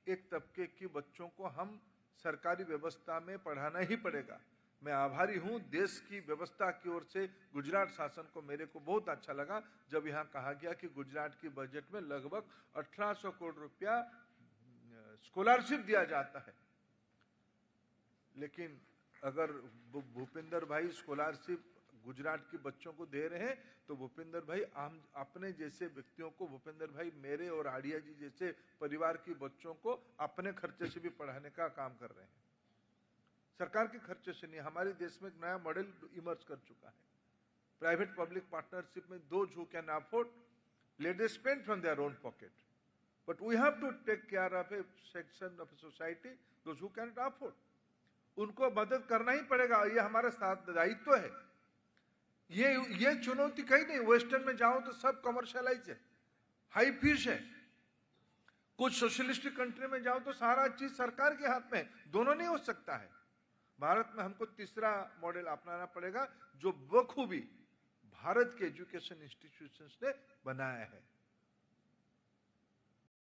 एक तबके के बच्चों को हम सरकारी व्यवस्था में पढ़ाना ही पड़ेगा। मैं आभारी हूं देश की व्यवस्था की ओर से गुजरात शासन को। मेरे को बहुत अच्छा लगा जब यहां कहा गया कि गुजरात की बजट में लगभग 1800 करोड़ रुपया स्कॉलरशिप दिया जाता है। लेकिन अगर भूपेंद्र भाई स्कॉलरशिप गुजरात के बच्चों को दे रहे हैं तो भूपेंद्र भाई हम अपने जैसे व्यक्तियों को, भूपेंद्र भाई मेरे और आड़िया जी जैसे परिवार के बच्चों को अपने खर्चे से भी पढ़ाने का काम कर रहे हैं। सरकार के खर्चे से नहीं। हमारे देश में एक नया मॉडल इमर्ज कर चुका है। प्राइवेट पब्लिक पार्टनरशिप में those who can afford let they spend from their own pocket, but we have to take care of a section of society those who can afford. उनको मदद करना ही पड़ेगा, ये हमारा साथ दायित्व है। ये चुनौती कहीं नहीं। वेस्टर्न में जाओ तो सब कमर्शियलाइज है, हाई फीस है। कुछ सोशलिस्टिक कंट्री में जाओ तो सारा चीज सरकार के हाथ में, दोनों नहीं हो सकता है। भारत में हमको तीसरा मॉडल अपनाना पड़ेगा जो बखूबी भारत के एजुकेशन इंस्टीट्यूशंस ने बनाया है।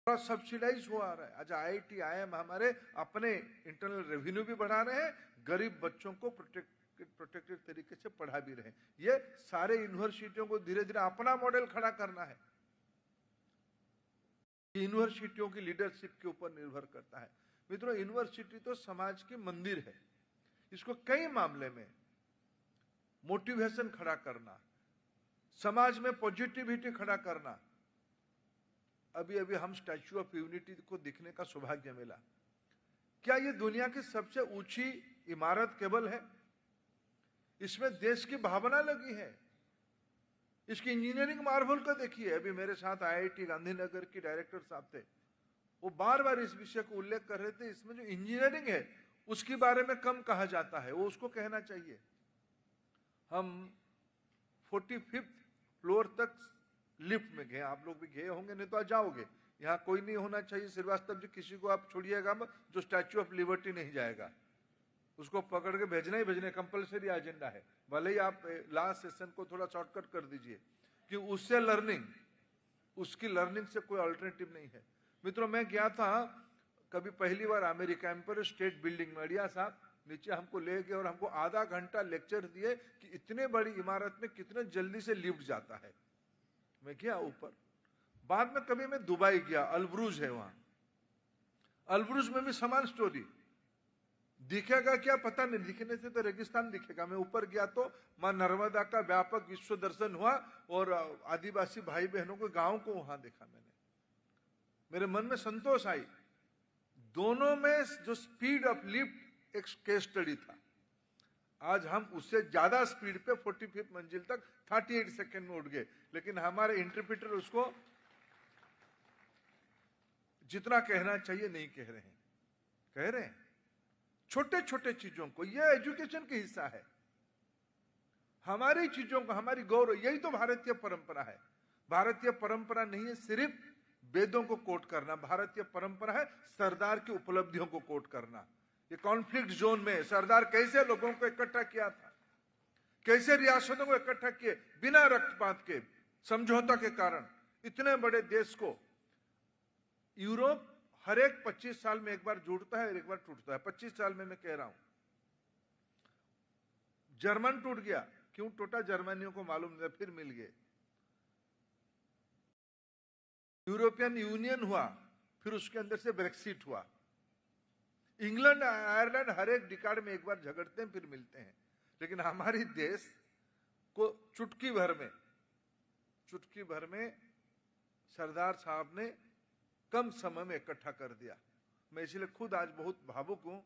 थोड़ा सब्सिडाइज हुआ रहा है। आज IIT IIM हमारे अपने इंटरनल रेवेन्यू भी बढ़ा रहे हैं, गरीब बच्चों को प्रोटेक्टेड तरीके से पढ़ा भी रहे हैं। ये सारे यूनिवर्सिटियों को धीरे धीरे अपना मॉडल खड़ा करना है। यूनिवर्सिटियों की लीडरशिप के ऊपर निर्भर करता है। मित्रों, यूनिवर्सिटी तो समाज की मंदिर है। इसको कई मामले में मोटिवेशन खड़ा करना, समाज में पॉजिटिविटी खड़ा करना। अभी अभी हम स्टैच्यू ऑफ यूनिटी को देखने का सौभाग्य मिला। क्या ये दुनिया की सबसे ऊंची इमारत केवल है? इसमें देश की भावना लगी है। इसकी इंजीनियरिंग मार्वल को देखिए। अभी मेरे साथ IIT गांधीनगर की डायरेक्टर साहब थे, वो बार बार इस विषय को उल्लेख कर रहे थे। इसमें जो इंजीनियरिंग है उसके बारे में कम कहा जाता है, वो उसको कहना चाहिए। हम 45th फ्लोर तक लिफ्ट में गए, आप लोग भी गए होंगे, नहीं तो आज जाओगे। यहाँ कोई नहीं होना चाहिए श्रीवास्तव जी, किसी को आप छोड़िएगा मत जो स्टैच्यू ऑफ लिबर्टी नहीं जाएगा, उसको पकड़ के भेजना ही भेजना, कंपलसरी एजेंडा है। भले ही आप लास्ट सेशन को थोड़ा शॉर्टकट कर दीजिए कि उससे लर्निंग, उसकी लर्निंग से कोई अल्टरनेटिव नहीं है। मित्रों, मैं गया था कभी पहली बार अमेरिका, एम्पायर स्टेट बिल्डिंग में। अड़िया साहब नीचे हमको ले गए और हमको आधा घंटा लेक्चर दिए कि इतने बड़ी इमारत में कितने जल्दी से लिफ्ट जाता है। मैं गया ऊपर। बाद में कभी मैं दुबई गया, अलब्रुज है वहां, अलब्रुज में भी समान स्टोरी। दिखेगा क्या पता नहीं, दिखने से तो रेगिस्तान दिखेगा। मैं ऊपर गया तो मां नर्मदा का व्यापक विश्व दर्शन हुआ और आदिवासी भाई बहनों के गांव को वहां देखा मैंने। मेरे मन में संतोष आई। दोनों में जो स्पीड ऑफ लिफ्ट एक केस स्टडी था। आज हम उससे ज्यादा स्पीड पे 45th मंजिल तक 38 सेकंड में उठ गए, लेकिन हमारे इंटरप्रेटर उसको जितना कहना चाहिए नहीं कह रहे हैं। कह रहे हैं छोटे छोटे चीजों को, यह एजुकेशन का हिस्सा है। हमारी चीजों को, हमारी गौरव, यही तो भारतीय परंपरा है। भारतीय परंपरा नहीं है सिर्फ वेदों को कोट करना, भारतीय परंपरा है सरदार की उपलब्धियों को कोट करना। ये कॉन्फ्लिक्ट जोन में सरदार कैसे लोगों को इकट्ठा किया था, कैसे रियासतों को इकट्ठा किए बिना रक्तपात के, समझौता के कारण इतने बड़े देश को। यूरोप हर एक 25 साल में एक बार जुड़ता है और एक बार टूटता है। 25 साल में मैं कह रहा हूं। जर्मन टूट गया, क्यों टूटा जर्मनियों को मालूम नहीं, फिर मिल गए। यूरोपियन यूनियन हुआ, फिर उसके अंदर से ब्रेक्सिट हुआ। इंग्लैंड आयरलैंड हर एक डिकाड में एक बार झगड़ते हैं फिर मिलते हैं। लेकिन हमारी देश को चुटकी भर में सरदार साहब ने कम समय में इकट्ठा कर दिया। मैं इसलिए खुद आज बहुत भावुक हूं।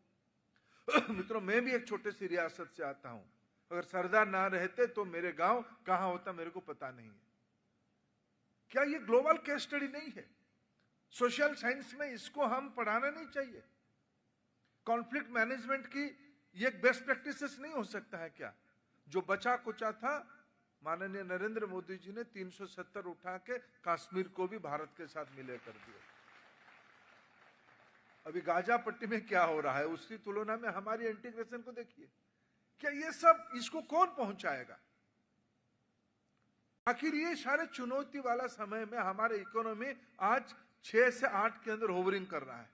मित्रों, मैं भी एक छोटे सी रियासत से आता हूं। अगर सरदार ना रहते तो मेरे गांव कहां होता मेरे को पता नहीं है। क्या ये ग्लोबल केस स्टडी नहीं है? सोशल साइंस में इसको हम पढ़ाना नहीं चाहिए? कॉन्फ्लिक्ट मैनेजमेंट की ये एक बेस्ट प्रैक्टिसेस नहीं हो सकता है क्या? जो बचा कुचा था, माननीय नरेंद्र मोदी जी ने 370 उठा के कश्मीर को भी भारत के साथ मिले कर दिया। अभी गाजा पट्टी में क्या हो रहा है उसकी तुलना में हमारी इंटीग्रेशन को देखिए। क्या ये सब इसको कौन पहुंचाएगा? आखिर ये सारे चुनौती वाला समय में हमारे इकोनॉमी आज 6 से 8 के अंदर होवरिंग कर रहा है।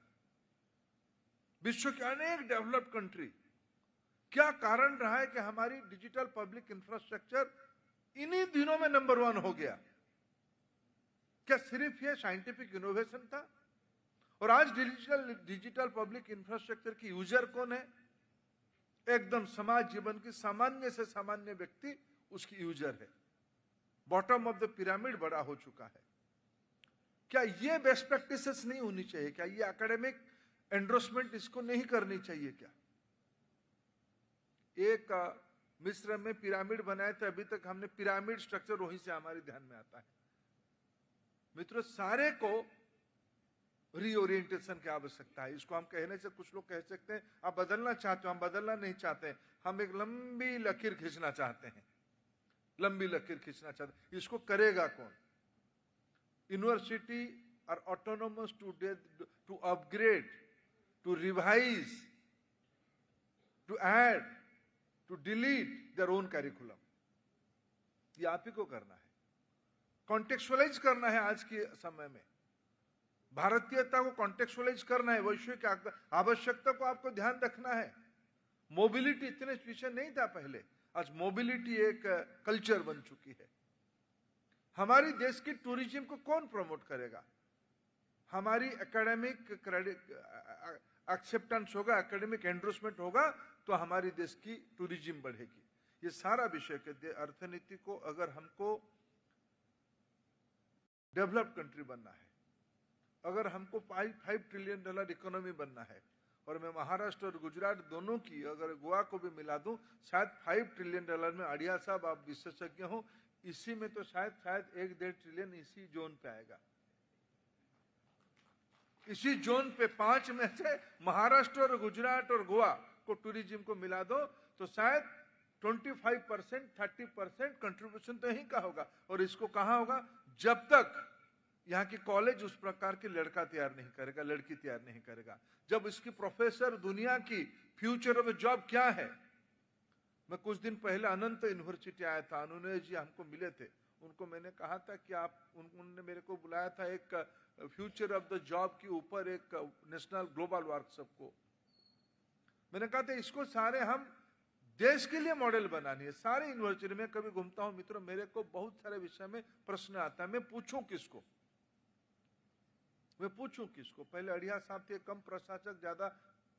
विश्व के अनेक डेवलप्ड कंट्री, क्या कारण रहा है कि हमारी डिजिटल पब्लिक इंफ्रास्ट्रक्चर इन्हीं दिनों में नंबर 1 हो गया? क्या सिर्फ ये साइंटिफिक इनोवेशन था? और आज डिजिटल पब्लिक इंफ्रास्ट्रक्चर की यूजर कौन है? एकदम समाज जीवन की सामान्य से सामान्य व्यक्ति उसकी यूजर है। बॉटम ऑफ द पिरामिड बड़ा हो चुका है। क्या ये बेस्ट प्रैक्टिसेस नहीं होनी चाहिए? क्या ये एकेडमिक एंडोर्समेंट इसको नहीं करनी चाहिए क्या? एक मिस्र में पिरामिड बनाए थे, अभी तक हमने पिरामिड स्ट्रक्चर वहीं से हमारे ध्यान में आता है। मित्रों, सारे को रीओरिएंटेशन की आवश्यकता है। इसको हम कहने से कुछ लोग कह सकते हैं आप बदलना चाहते हो, हम बदलना नहीं चाहते, हम एक लंबी लकीर खींचना चाहते हैं। लंबी लकीर खींचना चाहते हैं, इसको करेगा कौन? University are autonomous to upgrade, to revise, to add, to delete their own curriculum. ये आप ही को करना है, कॉन्टेक्चुअलाइज करना है। आज के समय में भारतीयता को कॉन्टेक्चुअलाइज करना है, वैश्विक आवश्यकता को आपको ध्यान रखना है। मोबिलिटी इतने विषय नहीं था पहले, आज मोबिलिटी एक कल्चर बन चुकी है। हमारी देश की टूरिज्म को कौन प्रमोट करेगा? हमारी एकेडमिक एक्सेप्टेंस होगा, एकेडमिक एंडोर्समेंट होगा तो हमारी देश की टूरिज्म बढ़ेगी। ये सारा विषय के अर्थनीति को अगर हमको डेवलप्ड कंट्री बनना है, अगर हमको $5 ट्रिलियन इकोनॉमी बनना है, और मैं महाराष्ट्र और गुजरात दोनों की अगर गोवा को भी मिला दूं, शायद $5 ट्रिलियन में, अड़िया साहब आप विशेषज्ञ हो, इसी में तो शायद 1-1.5 ट्रिलियन इसी जोन पे आएगा। इसी जोन पे 5 में से महाराष्ट्र और गुजरात और गोवा को टूरिज्म को मिला दो तो शायद 25%, 30% कंट्रीब्यूशन तो यहीं का होगा। और इसको कहां होगा? जब तक यहाँ की कॉलेज उस प्रकार की लड़का तैयार नहीं करेगा, लड़की तैयार नहीं करेगा, जब इसकी प्रोफेसर दुनिया की फ्यूचर ऑफ जॉब क्या है। मैं कुछ दिन पहले अनंत यूनिवर्सिटी आया था, अनुनय जी हमको मिले थे, उनको मैंने कहा था कि आप, उन्होंने मेरे को बुलाया था एक फ्यूचर ऑफ द जॉब के ऊपर एक नेशनल ग्लोबल वर्कशॉप को। मैंने कहा था इसको सारे हम देश के लिए मॉडल बनानी है। सारे यूनिवर्सिटी में कभी घूमता हूं मित्रों, मेरे को बहुत सारे विषय में प्रश्न आता है, मैं पूछूं किसको, मैं पूछूं किसको? पहले अड़िया साहब थे, कम प्रशासक, ज्यादा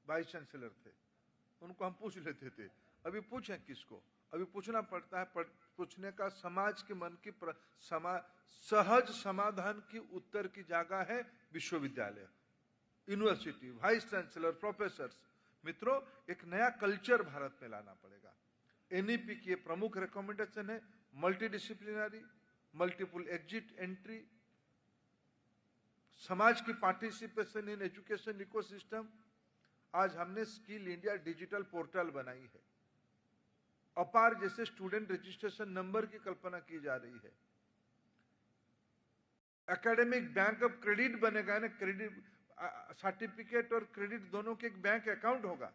वाइस चांसलर थे, उनको हम पूछ लेते थे। अभी पूछें किसको? अभी पूछना पड़ता है, पूछने का समाज के मन की सहज समाधान की उत्तर की जगह है विश्वविद्यालय, यूनिवर्सिटी, वाइस चांसलर, प्रोफेसर्स। मित्रों, एक नया कल्चर भारत में लाना पड़ेगा। एनईपी की प्रमुख रिकमेंडेशन है मल्टीडिसिप्लिनरी, मल्टीपल एग्जिट एंट्री, समाज की पार्टिसिपेशन इन एजुकेशन इकोसिस्टम। आज हमने स्किल इंडिया डिजिटल पोर्टल बनाई है, अपार जैसे स्टूडेंट रजिस्ट्रेशन नंबर की कल्पना की जा रही है। एकेडमिक बैंक ऑफ क्रेडिट बनेगा ना, क्रेडिट सर्टिफिकेट और क्रेडिट दोनों के एक बैंक अकाउंट होगा।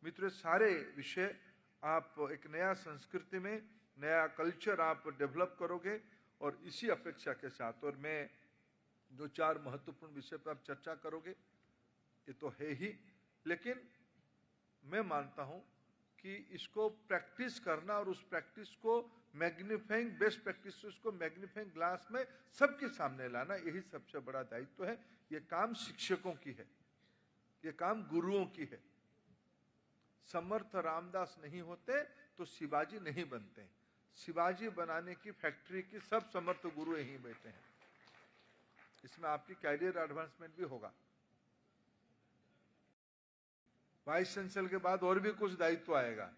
मित्रों, सारे विषय आप एक नया संस्कृति में नया कल्चर आप डेवलप करोगे। और इसी अपेक्षा के साथ, और मैं जो 4 महत्वपूर्ण विषय पर आप चर्चा करोगे ये तो है ही, लेकिन मैं मानता हूं कि इसको प्रैक्टिस करना और उस प्रैक्टिस को मैग्नीफाइंग, बेस्ट प्रैक्टिस को मैग्नीफाइंग ग्लास में सबके सामने लाना, यही सबसे बड़ा दायित्व है। ये काम शिक्षकों की है, ये काम गुरुओं की है। समर्थ रामदास नहीं होते तो शिवाजी नहीं बनते। शिवाजी बनाने की फैक्ट्री की सब समर्थ गुरु यहीं बैठे हैं। इसमें आपकी कैरियर एडवांसमेंट भी होगा। वाइस चांसलर के बाद और भी कुछ दायित्व आएगा,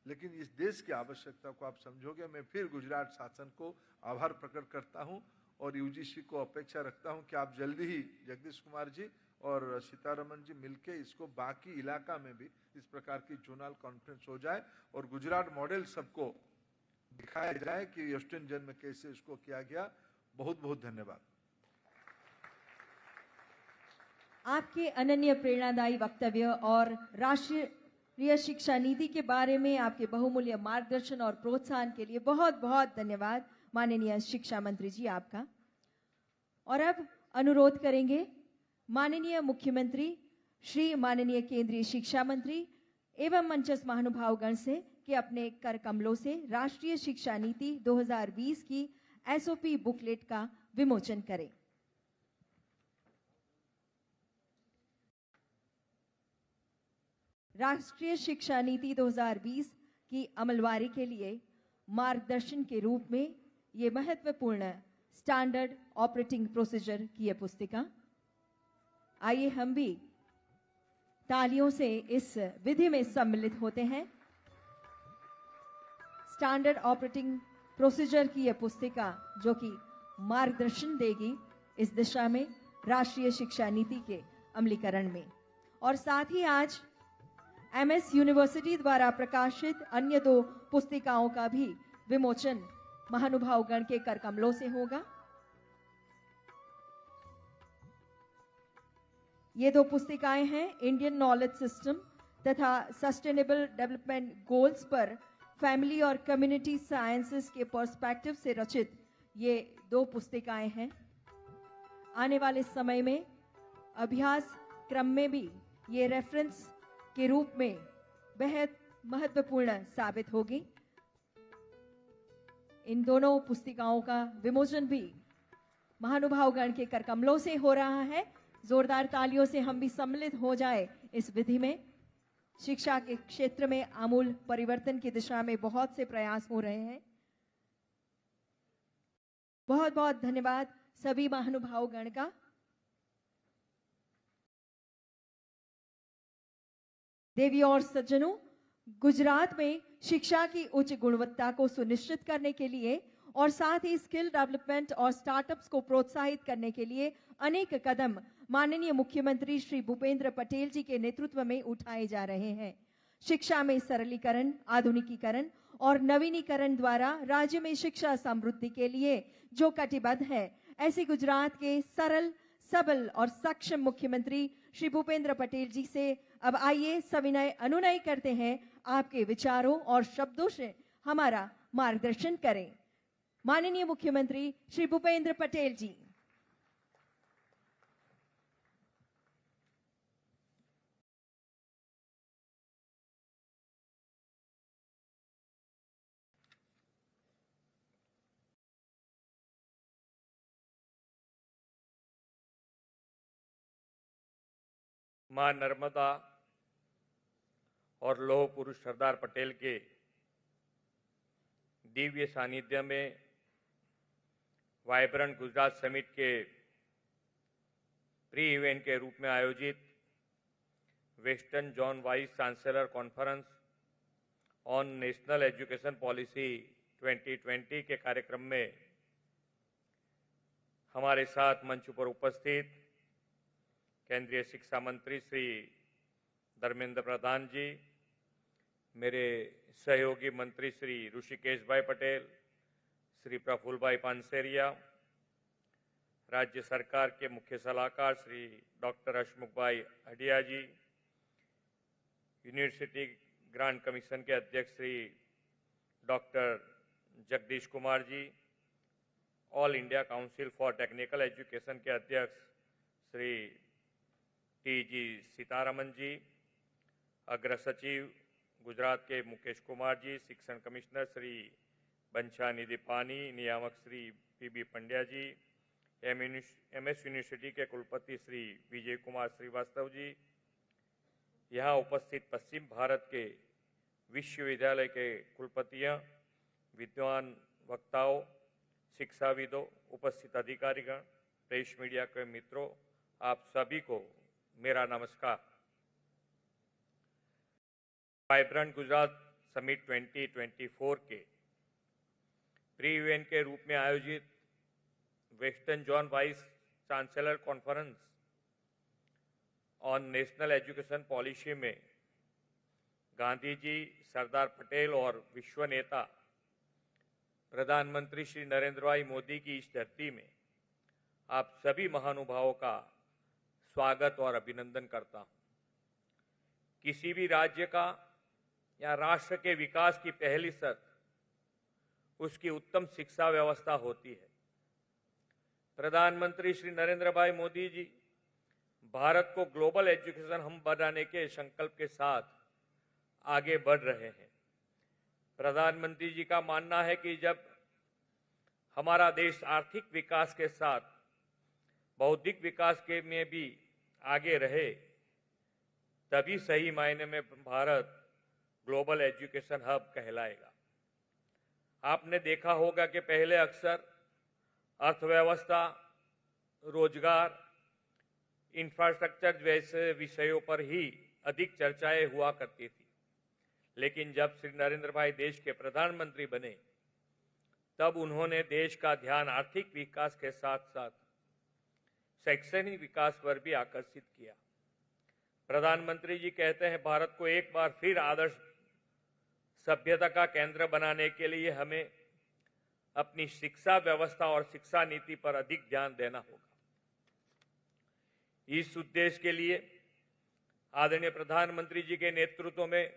लेकिन इस देश की आवश्यकता को आप समझोगे। मैं फिर गुजरात शासन को आभार प्रकट करता हूं और यूजीसी को अपेक्षा रखता हूं कि आप जल्दी ही जगदीश कुमार जी और सीतारमन जी मिलके इसको बाकी इलाका में भी इस प्रकार की जोनल कॉन्फ्रेंस हो जाए और गुजरात मॉडल सबको दिखाया जाए कि वेस्टर्न जोन में कैसे इसको किया गया। बहुत बहुत धन्यवाद। आपके अनन्य प्रेरणादायी वक्तव्य और राष्ट्रीय शिक्षा नीति के बारे में आपके बहुमूल्य मार्गदर्शन और प्रोत्साहन के लिए बहुत बहुत धन्यवाद माननीय शिक्षा मंत्री जी आपका। और अब अनुरोध करेंगे माननीय मुख्यमंत्री श्री माननीय केंद्रीय शिक्षा मंत्री एवं मंचस्थ महानुभावगण से कि अपने कर कमलों से राष्ट्रीय शिक्षा नीति 2020 की एसओपी बुकलेट का विमोचन करें। राष्ट्रीय शिक्षा नीति 2020 की अमलवारी के लिए मार्गदर्शन के रूप में ये महत्वपूर्ण स्टैंडर्ड ऑपरेटिंग प्रोसीजर की यह पुस्तिका। आइए हम भी तालियों से इस विधि में सम्मिलित होते हैं। स्टैंडर्ड ऑपरेटिंग प्रोसीजर की यह पुस्तिका जो कि मार्गदर्शन देगी इस दिशा में राष्ट्रीय शिक्षा नीति के अमलीकरण में। और साथ ही आज एमएस यूनिवर्सिटी द्वारा प्रकाशित अन्य 2 पुस्तिकाओं का भी विमोचन महानुभावगण के कर कमलों से होगा। ये 2 पुस्तिकाएं हैं इंडियन नॉलेज सिस्टम तथा सस्टेनेबल डेवलपमेंट गोल्स पर फैमिली और कम्युनिटी साइंसेस के पर्सपेक्टिव से रचित ये 2 पुस्तिकाएं हैं। आने वाले समय में अभ्यास क्रम में भी ये रेफरेंस के रूप में बेहद महत्वपूर्ण साबित होगी। इन दोनों पुस्तिकाओं का विमोचन भी महानुभावगण के कर कमलों से हो रहा है। जोरदार तालियों से हम भी सम्मिलित हो जाए इस विधि में। शिक्षा के क्षेत्र में आमूल परिवर्तन की दिशा में बहुत से प्रयास हो रहे हैं। बहुत बहुत धन्यवाद सभी महानुभावगण का। देवियों और सज्जनों, गुजरात में शिक्षा की उच्च गुणवत्ता को सुनिश्चित करने के लिए और साथ ही स्किल डेवलपमेंट और स्टार्टअप्स को प्रोत्साहित करने के लिए अनेक कदम माननीय मुख्यमंत्री श्री भूपेंद्र पटेल जी के नेतृत्व में उठाए जा रहे हैं। शिक्षा में सरलीकरण, आधुनिकीकरण और नवीनीकरण द्वारा राज्य में शिक्षा समृद्धि के लिए जो कटिबद्ध है, ऐसे गुजरात के सरल, सबल और सक्षम मुख्यमंत्री श्री भूपेंद्र पटेल जी से अब आइए सविनय अनुनय करते हैं आपके विचारों और शब्दों से हमारा मार्गदर्शन करें। माननीय मुख्यमंत्री श्री भूपेंद्र पटेल जी। मां नर्मदा और लौह पुरुष सरदार पटेल के दिव्य सानिध्य में वाइब्रेंट गुजरात समिट के प्री इवेंट के रूप में आयोजित western zone vice chancellor conference on national education policy 2020 के कार्यक्रम में हमारे साथ मंच पर उपस्थित केंद्रीय शिक्षा मंत्री श्री धर्मेंद्र प्रधान जी, मेरे सहयोगी मंत्री श्री ऋषिकेश भाई पटेल, श्री प्रफुल्ल भाई पानसेरिया, राज्य सरकार के मुख्य सलाहकार Shri doctor Hasmukh Bhai Hadiya ji, University Grant Commission के अध्यक्ष Shri doctor Jagdish Kumar ji, All India Council for Technical Education के अध्यक्ष श्री टी.जी. सीतारमन जी, अग्र सचिव गुजरात के मुकेश कुमार जी, शिक्षण कमिश्नर श्री बंछानिधि पानी, नियामक श्री पी.बी. पंड्या जी, एमएस यूनिवर्सिटी के कुलपति श्री विजय कुमार श्रीवास्तव जी, यहाँ उपस्थित पश्चिम भारत के विश्वविद्यालय के कुलपतियाँ, विद्वान वक्ताओं, शिक्षाविदों, उपस्थित अधिकारीगण, प्रेस मीडिया के मित्रों, आप सभी को मेरा नमस्कार। वाइब्रेंट गुजरात समिट 2024 के प्री इवेंट के रूप में आयोजित western zone vice chancellor conference on national education policy में गांधी जी, सरदार पटेल और विश्व नेता प्रधानमंत्री श्री नरेंद्र भाई मोदी की इस धरती में आप सभी महानुभावों का स्वागत और अभिनंदन करता हूं। किसी भी राज्य का या राष्ट्र के विकास की पहली शर्त उसकी उत्तम शिक्षा व्यवस्था होती है। प्रधानमंत्री श्री नरेंद्र भाई मोदी जी भारत को ग्लोबल एजुकेशन हब बनाने के संकल्प के साथ आगे बढ़ रहे हैं। प्रधानमंत्री जी का मानना है कि जब हमारा देश आर्थिक विकास के साथ बौद्धिक विकास के में भी आगे रहे, तभी सही मायने में भारत ग्लोबल एजुकेशन हब कहलाएगा। आपने देखा होगा कि पहले अक्सर अर्थव्यवस्था, रोजगार, इंफ्रास्ट्रक्चर जैसे विषयों पर ही अधिक चर्चाएं हुआ करती थी, लेकिन जब श्री नरेंद्र भाई देश के प्रधानमंत्री बने तब उन्होंने देश का ध्यान आर्थिक विकास के साथ साथ शैक्षणिक विकास पर भी आकर्षित किया। प्रधानमंत्री जी कहते हैं, भारत को एक बार फिर आदर्श सभ्यता का केंद्र बनाने के लिए हमें अपनी शिक्षा व्यवस्था और शिक्षा नीति पर अधिक ध्यान देना होगा। इस उद्देश्य के लिए आदरणीय प्रधानमंत्री जी के नेतृत्व में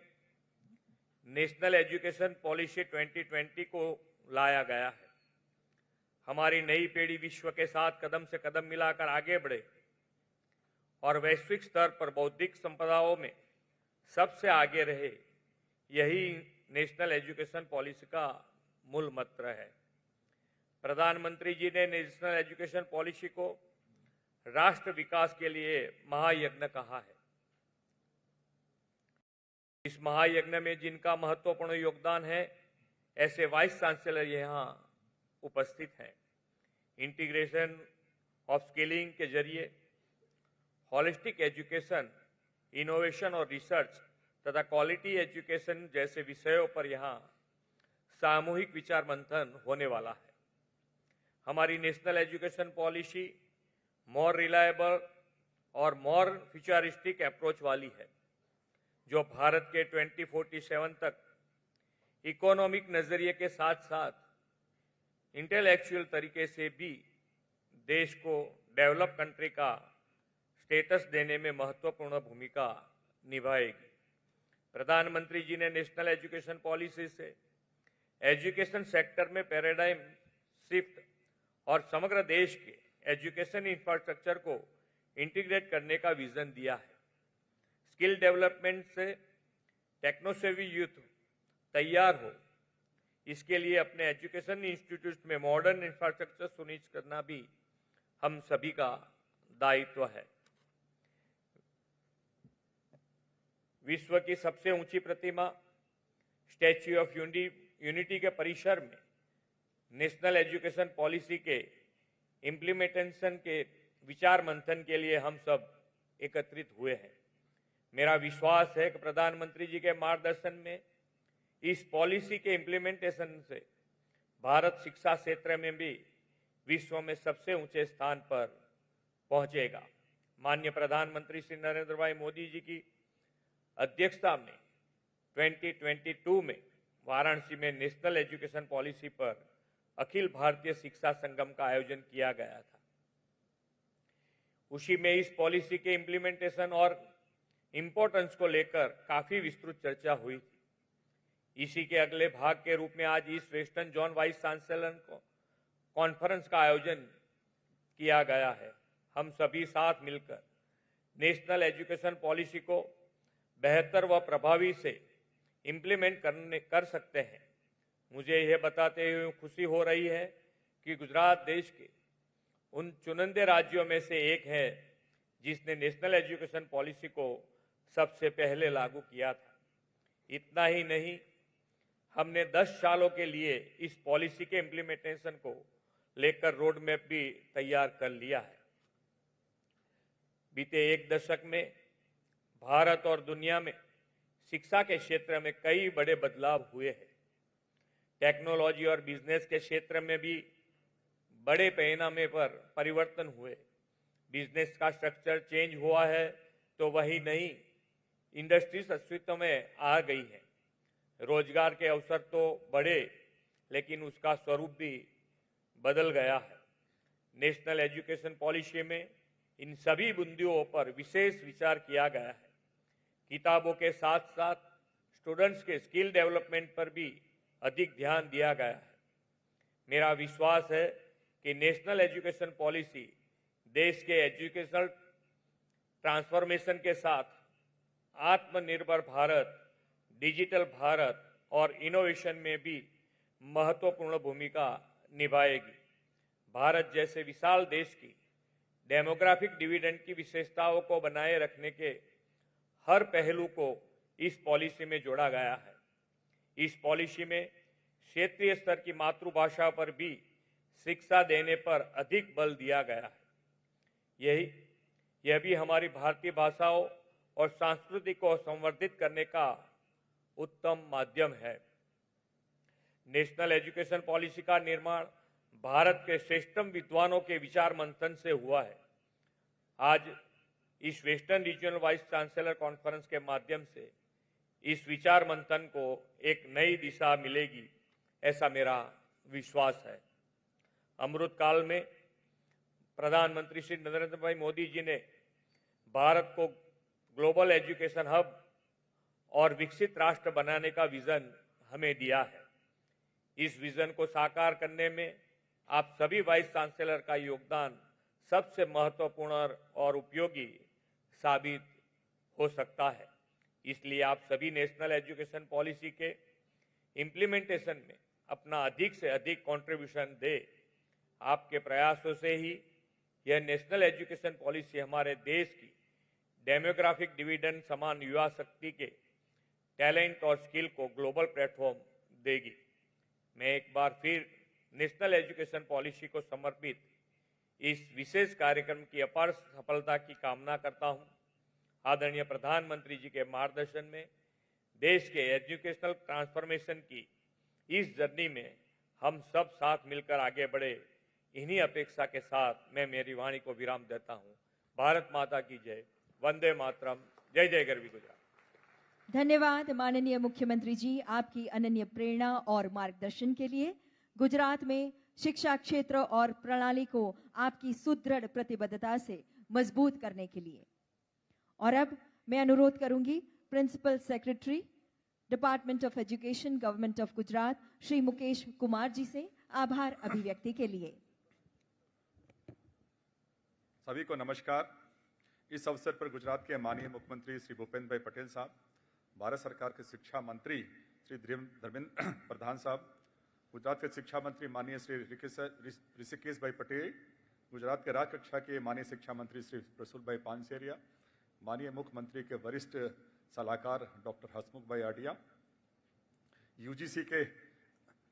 नेशनल एजुकेशन पॉलिसी 2020 को लाया गया है। हमारी नई पीढ़ी विश्व के साथ कदम से कदम मिलाकर आगे बढ़े और वैश्विक स्तर पर बौद्धिक संपदाओं में सबसे आगे रहे, यही नेशनल एजुकेशन पॉलिसी का मूल मंत्र है। प्रधानमंत्री जी ने नेशनल एजुकेशन पॉलिसी को राष्ट्र विकास के लिए महायज्ञ कहा है। इस महायज्ञ में जिनका महत्वपूर्ण योगदान है, ऐसे वाइस चांसलर यहां उपस्थित हैं। इंटीग्रेशन ऑफ स्किलिंग के जरिए होलिस्टिक एजुकेशन, इनोवेशन और रिसर्च तथा क्वालिटी एजुकेशन जैसे विषयों पर यहां सामूहिक विचार मंथन होने वाला है। हमारी national education policy more reliable और मोर फ्यूचरिस्टिक अप्रोच वाली है, जो भारत के 2047 तक इकोनॉमिक नजरिए के साथ साथ इंटेलेक्चुअल तरीके से भी देश को डेवलप कंट्री का स्टेटस देने में महत्वपूर्ण भूमिका निभाएगी। प्रधानमंत्री जी ने नेशनल एजुकेशन पॉलिसी से एजुकेशन सेक्टर में पैराडाइम शिफ्ट और समग्र देश के एजुकेशन इंफ्रास्ट्रक्चर को इंटीग्रेट करने का विजन दिया है। स्किल डेवलपमेंट से टेक्नोसेवी यूथ तैयार हो, इसके लिए अपने एजुकेशन इंस्टीट्यूट में मॉडर्न इंफ्रास्ट्रक्चर सुनिश्चित करना भी हम सभी का दायित्व है। विश्व की सबसे ऊंची प्रतिमा स्टैच्यू ऑफ यूनिटी के परिसर में नेशनल एजुकेशन पॉलिसी के इम्प्लीमेंटेशन के विचार मंथन के लिए हम सब एकत्रित हुए हैं। मेरा विश्वास है कि प्रधानमंत्री जी के मार्गदर्शन में इस पॉलिसी के इम्प्लीमेंटेशन से भारत शिक्षा क्षेत्र में भी विश्व में सबसे ऊंचे स्थान पर पहुंचेगा। माननीय प्रधानमंत्री श्री नरेंद्र भाई मोदी जी की अध्यक्षता में 2022 में वाराणसी में नेशनल एजुकेशन पॉलिसी पर अखिल भारतीय शिक्षा संगम का आयोजन किया गया था। उसी में इस पॉलिसी के इम्प्लीमेंटेशन और इम्पोर्टेंस को लेकर काफी विस्तृत चर्चा हुई थी। इसी के अगले भाग के रूप में आज इस western zone vice chancellor conference का आयोजन किया गया है। हम सभी साथ मिलकर नेशनल एजुकेशन पॉलिसी को बेहतर व प्रभावी से इम्प्लीमेंट कर सकते हैं। मुझे यह बताते हुए खुशी हो रही है कि गुजरात देश के उन चुनिंदे राज्यों में से एक है जिसने नेशनल एजुकेशन पॉलिसी को सबसे पहले लागू किया था। इतना ही नहीं, हमने 10 सालों के लिए इस पॉलिसी के इम्प्लीमेंटेशन को लेकर रोड मैप भी तैयार कर लिया है। बीते एक दशक में भारत और दुनिया में शिक्षा के क्षेत्र में कई बड़े बदलाव हुए हैं। टेक्नोलॉजी और बिजनेस के क्षेत्र में भी बड़े पैमाने पर परिवर्तन हुए। बिजनेस का स्ट्रक्चर चेंज हुआ है तो वही नई इंडस्ट्रीज अस्तित्व में आ गई है। रोजगार के अवसर तो बढ़े, लेकिन उसका स्वरूप भी बदल गया है। नेशनल एजुकेशन पॉलिसी में इन सभी बिंदुओं पर विशेष विचार किया गया है। किताबों के साथ साथ स्टूडेंट्स के स्किल डेवलपमेंट पर भी अधिक ध्यान दिया गया है। मेरा विश्वास है कि नेशनल एजुकेशन पॉलिसी देश के एजुकेशनल ट्रांसफॉर्मेशन के साथ आत्मनिर्भर भारत, डिजिटल भारत और इनोवेशन में भी महत्वपूर्ण भूमिका निभाएगी। भारत जैसे विशाल देश की डेमोग्राफिक डिविडेंड की विशेषताओं को बनाए रखने के हर पहलू को इस पॉलिसी में जोड़ा गया है। इस पॉलिसी में क्षेत्रीय स्तर की मातृभाषा पर भी शिक्षा देने पर अधिक बल दिया गया है। यह भी हमारी भारतीय भाषाओं और संस्कृति को संवर्धित करने का उत्तम माध्यम है। नेशनल एजुकेशन पॉलिसी का निर्माण भारत के श्रेष्ठतम विद्वानों के विचार मंथन से हुआ है। आज इस western regional vice chancellor conference के माध्यम से इस विचार मंथन को एक नई दिशा मिलेगी, ऐसा मेरा विश्वास है। अमृत काल में प्रधानमंत्री श्री नरेंद्र भाई मोदी जी ने भारत को ग्लोबल एजुकेशन हब और विकसित राष्ट्र बनाने का विजन हमें दिया है। इस विजन को साकार करने में आप सभी वाइस चांसलर का योगदान सबसे महत्वपूर्ण और उपयोगी साबित हो सकता है। इसलिए आप सभी नेशनल एजुकेशन पॉलिसी के इम्प्लीमेंटेशन में अपना अधिक से अधिक कंट्रीब्यूशन दे। आपके प्रयासों से ही यह नेशनल एजुकेशन पॉलिसी हमारे देश की डेमोग्राफिक डिविडेंड समान युवा शक्ति के टैलेंट और स्किल को ग्लोबल प्लेटफॉर्म देगी। मैं एक बार फिर नेशनल एजुकेशन पॉलिसी को समर्पित इस विशेष कार्यक्रम की अपार सफलता की कामना करता हूं। आदरणीय प्रधानमंत्री जी के मार्गदर्शन में देश के एजुकेशनल ट्रांसफॉर्मेशन की इस जर्नी में हम सब साथ मिलकर आगे बढ़े, इन्हीं अपेक्षा के साथ मैं मेरी वाणी को विराम देता हूं। भारत माता की जय। वंदे मातरम। जय जय गरवी गुजरात। धन्यवाद माननीय मुख्यमंत्री जी, आपकी अनन्य प्रेरणा और मार्गदर्शन के लिए। गुजरात में शिक्षा क्षेत्र और प्रणाली को आपकी सुदृढ़ प्रतिबद्धता से मजबूत करने के लिए। और अब मैं अनुरोध करूंगी principal secretary department of education government of Gujarat Shri Mukesh Kumar ji से आभार अभिव्यक्ति के लिए। सभी को नमस्कार। इस अवसर पर गुजरात के माननीय मुख्यमंत्री श्री भूपेंद्र भाई पटेल साहब, भारत सरकार के शिक्षा मंत्री श्री धर्मेंद्र प्रधान साहब, गुजरात के शिक्षा मंत्री माननीय श्री ऋषिकेश भाई पटेल, गुजरात के राज्य कक्षा के माननीय शिक्षा मंत्री श्री प्रसूल भाई पानसेरिया, माननीय मुख्यमंत्री के वरिष्ठ सलाहकार डॉक्टर हसमुख भाई आडिया, यूजीसी के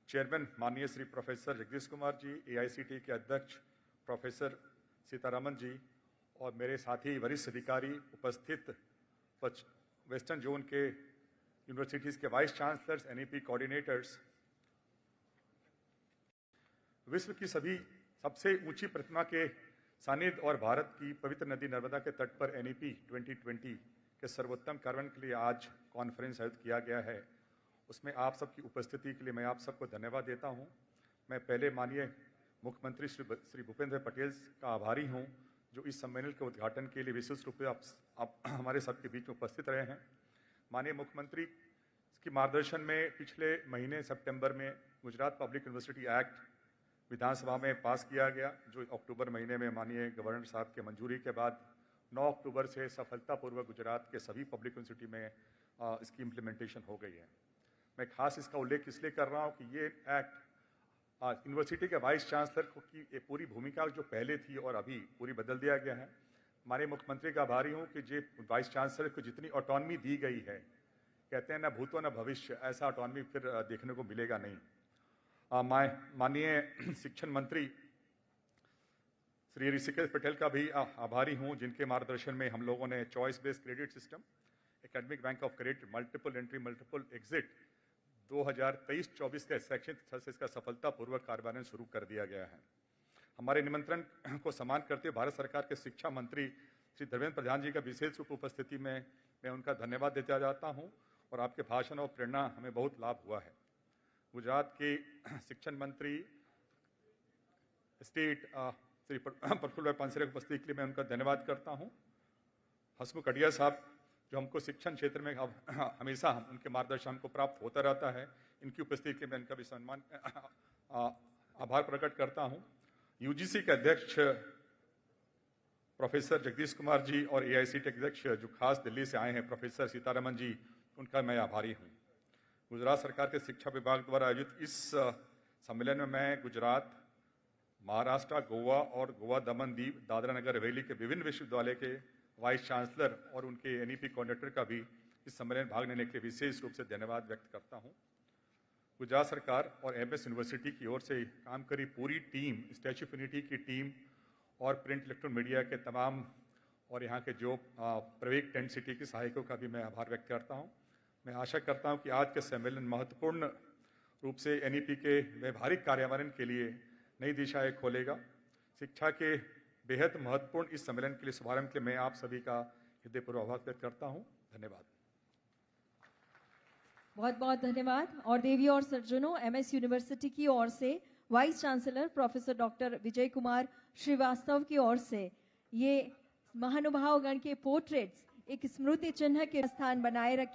चेयरमैन माननीय श्री प्रोफेसर जगदीश कुमार जी, एआईसीटी के अध्यक्ष प्रोफेसर सीतारामन जी और मेरे साथी वरिष्ठ अधिकारी उपस्थित, वेस्टर्न जोन के यूनिवर्सिटीज के वाइस चांसलर्स, एनईपी कोऑर्डिनेटर्स, विश्व की सभी सबसे ऊंची प्रतिमा के सानिध्य और भारत की पवित्र नदी नर्मदा के तट पर एनईपी 2020 के सर्वोत्तम कार्यान्वयन के लिए आज कॉन्फ्रेंस आयोजित किया गया है। उसमें आप सबकी उपस्थिति के लिए मैं आप सबको धन्यवाद देता हूं। मैं पहले माननीय मुख्यमंत्री श्री भूपेंद्र पटेल का आभारी हूं, जो इस सम्मेलन के उद्घाटन के लिए विशेष रूप से आप हमारे सबके बीच में उपस्थित रहे हैं। माननीय मुख्यमंत्री के मार्गदर्शन में पिछले महीने सितंबर में गुजरात पब्लिक यूनिवर्सिटी एक्ट विधानसभा में पास किया गया, जो अक्टूबर महीने में माननीय गवर्नर साहब के मंजूरी के बाद 9 अक्टूबर से सफलतापूर्वक गुजरात के सभी पब्लिक यूनिवर्सिटी में इसकी इम्प्लीमेंटेशन हो गई है। मैं खास इसका उल्लेख इसलिए कर रहा हूँ कि ये एक्ट यूनिवर्सिटी के वाइस चांसलर की पूरी भूमिका जो पहले थी और अभी पूरी बदल दिया गया है। माननीय मुख्यमंत्री का आभारी हूँ कि जो वाइस चांसलर को जितनी ऑटोनॉमी दी गई है, कहते हैं न भूतो न भविष्य, ऐसा ऑटोनॉमी फिर देखने को मिलेगा नहीं। माननीय शिक्षण मंत्री श्री ऋषिकेश पटेल का भी आभारी हूं, जिनके मार्गदर्शन में हम लोगों ने choice based credit system, academic bank of credit, multiple entry multiple exit 2023-24 के शैक्षणिक सत्र का सफलतापूर्वक कार्यान्वयन शुरू कर दिया गया है। हमारे निमंत्रण को सम्मान करते हुए भारत सरकार के शिक्षा मंत्री श्री धर्मेंद्र प्रधान जी का विशेष रूप उपस्थिति में मैं उनका धन्यवाद देता जाता हूं और आपके भाषण और प्रेरणा हमें बहुत लाभ हुआ है। गुजरात के शिक्षण मंत्री स्टेट श्री प्रफुल्ल भाई पानसरे की उपस्थिति के लिए मैं उनका धन्यवाद करता हूं। हसमुख अढ़िया साहब, जो हमको शिक्षण क्षेत्र में हमेशा उनके मार्गदर्शन हमको प्राप्त होता रहता है, इनकी उपस्थिति के लिए मैं इनका भी सम्मान आभार प्रकट करता हूं। यूजीसी के अध्यक्ष प्रोफेसर जगदीश कुमार जी और एआईसीटी अध्यक्ष जो खास दिल्ली से आए हैं प्रोफेसर सीतारमन जी, उनका मैं आभारी हूं। गुजरात सरकार के शिक्षा विभाग द्वारा आयोजित इस सम्मेलन में मैं गुजरात, महाराष्ट्र, गोवा और गोवा दमन दीव, दादरा नगर हवेली के विभिन्न विश्वविद्यालय के वाइस चांसलर और उनके एनईपी कोऑर्डिनेटर का भी इस सम्मेलन में भाग लेने के लिए विशेष रूप से धन्यवाद व्यक्त करता हूं। गुजरात सरकार और एमएस यूनिवर्सिटी की ओर से काम करी पूरी टीम, स्टैच्यू ऑफ यूनिटी की टीम और प्रिंट इलेक्ट्रॉनिक मीडिया के तमाम और यहाँ के जो प्रवेक टेंट सिटी के सहायकों का भी मैं आभार व्यक्त करता हूँ। मैं आशा करता हूँ कि आज के सम्मेलन महत्वपूर्ण रूप से एनईपी के व्यवहारिक कार्यान्वयन के लिए नई दिशाएं खोलेगा। शिक्षा के बेहद महत्वपूर्ण इस सम्मेलन के लिए शुभारंभ के लिए मैं आप सभी का हृदयपूर्वक आभार व्यक्त करता हूँ। धन्यवाद। बहुत बहुत धन्यवाद। और देवी और सज्जनों, एमएस यूनिवर्सिटी की ओर से vice chancellor professor doctor Vijay Kumar Srivastava की ओर से ये महानुभावगण के पोर्ट्रेट्स एक स्मृति चिन्ह के स्थान बनाए रखे।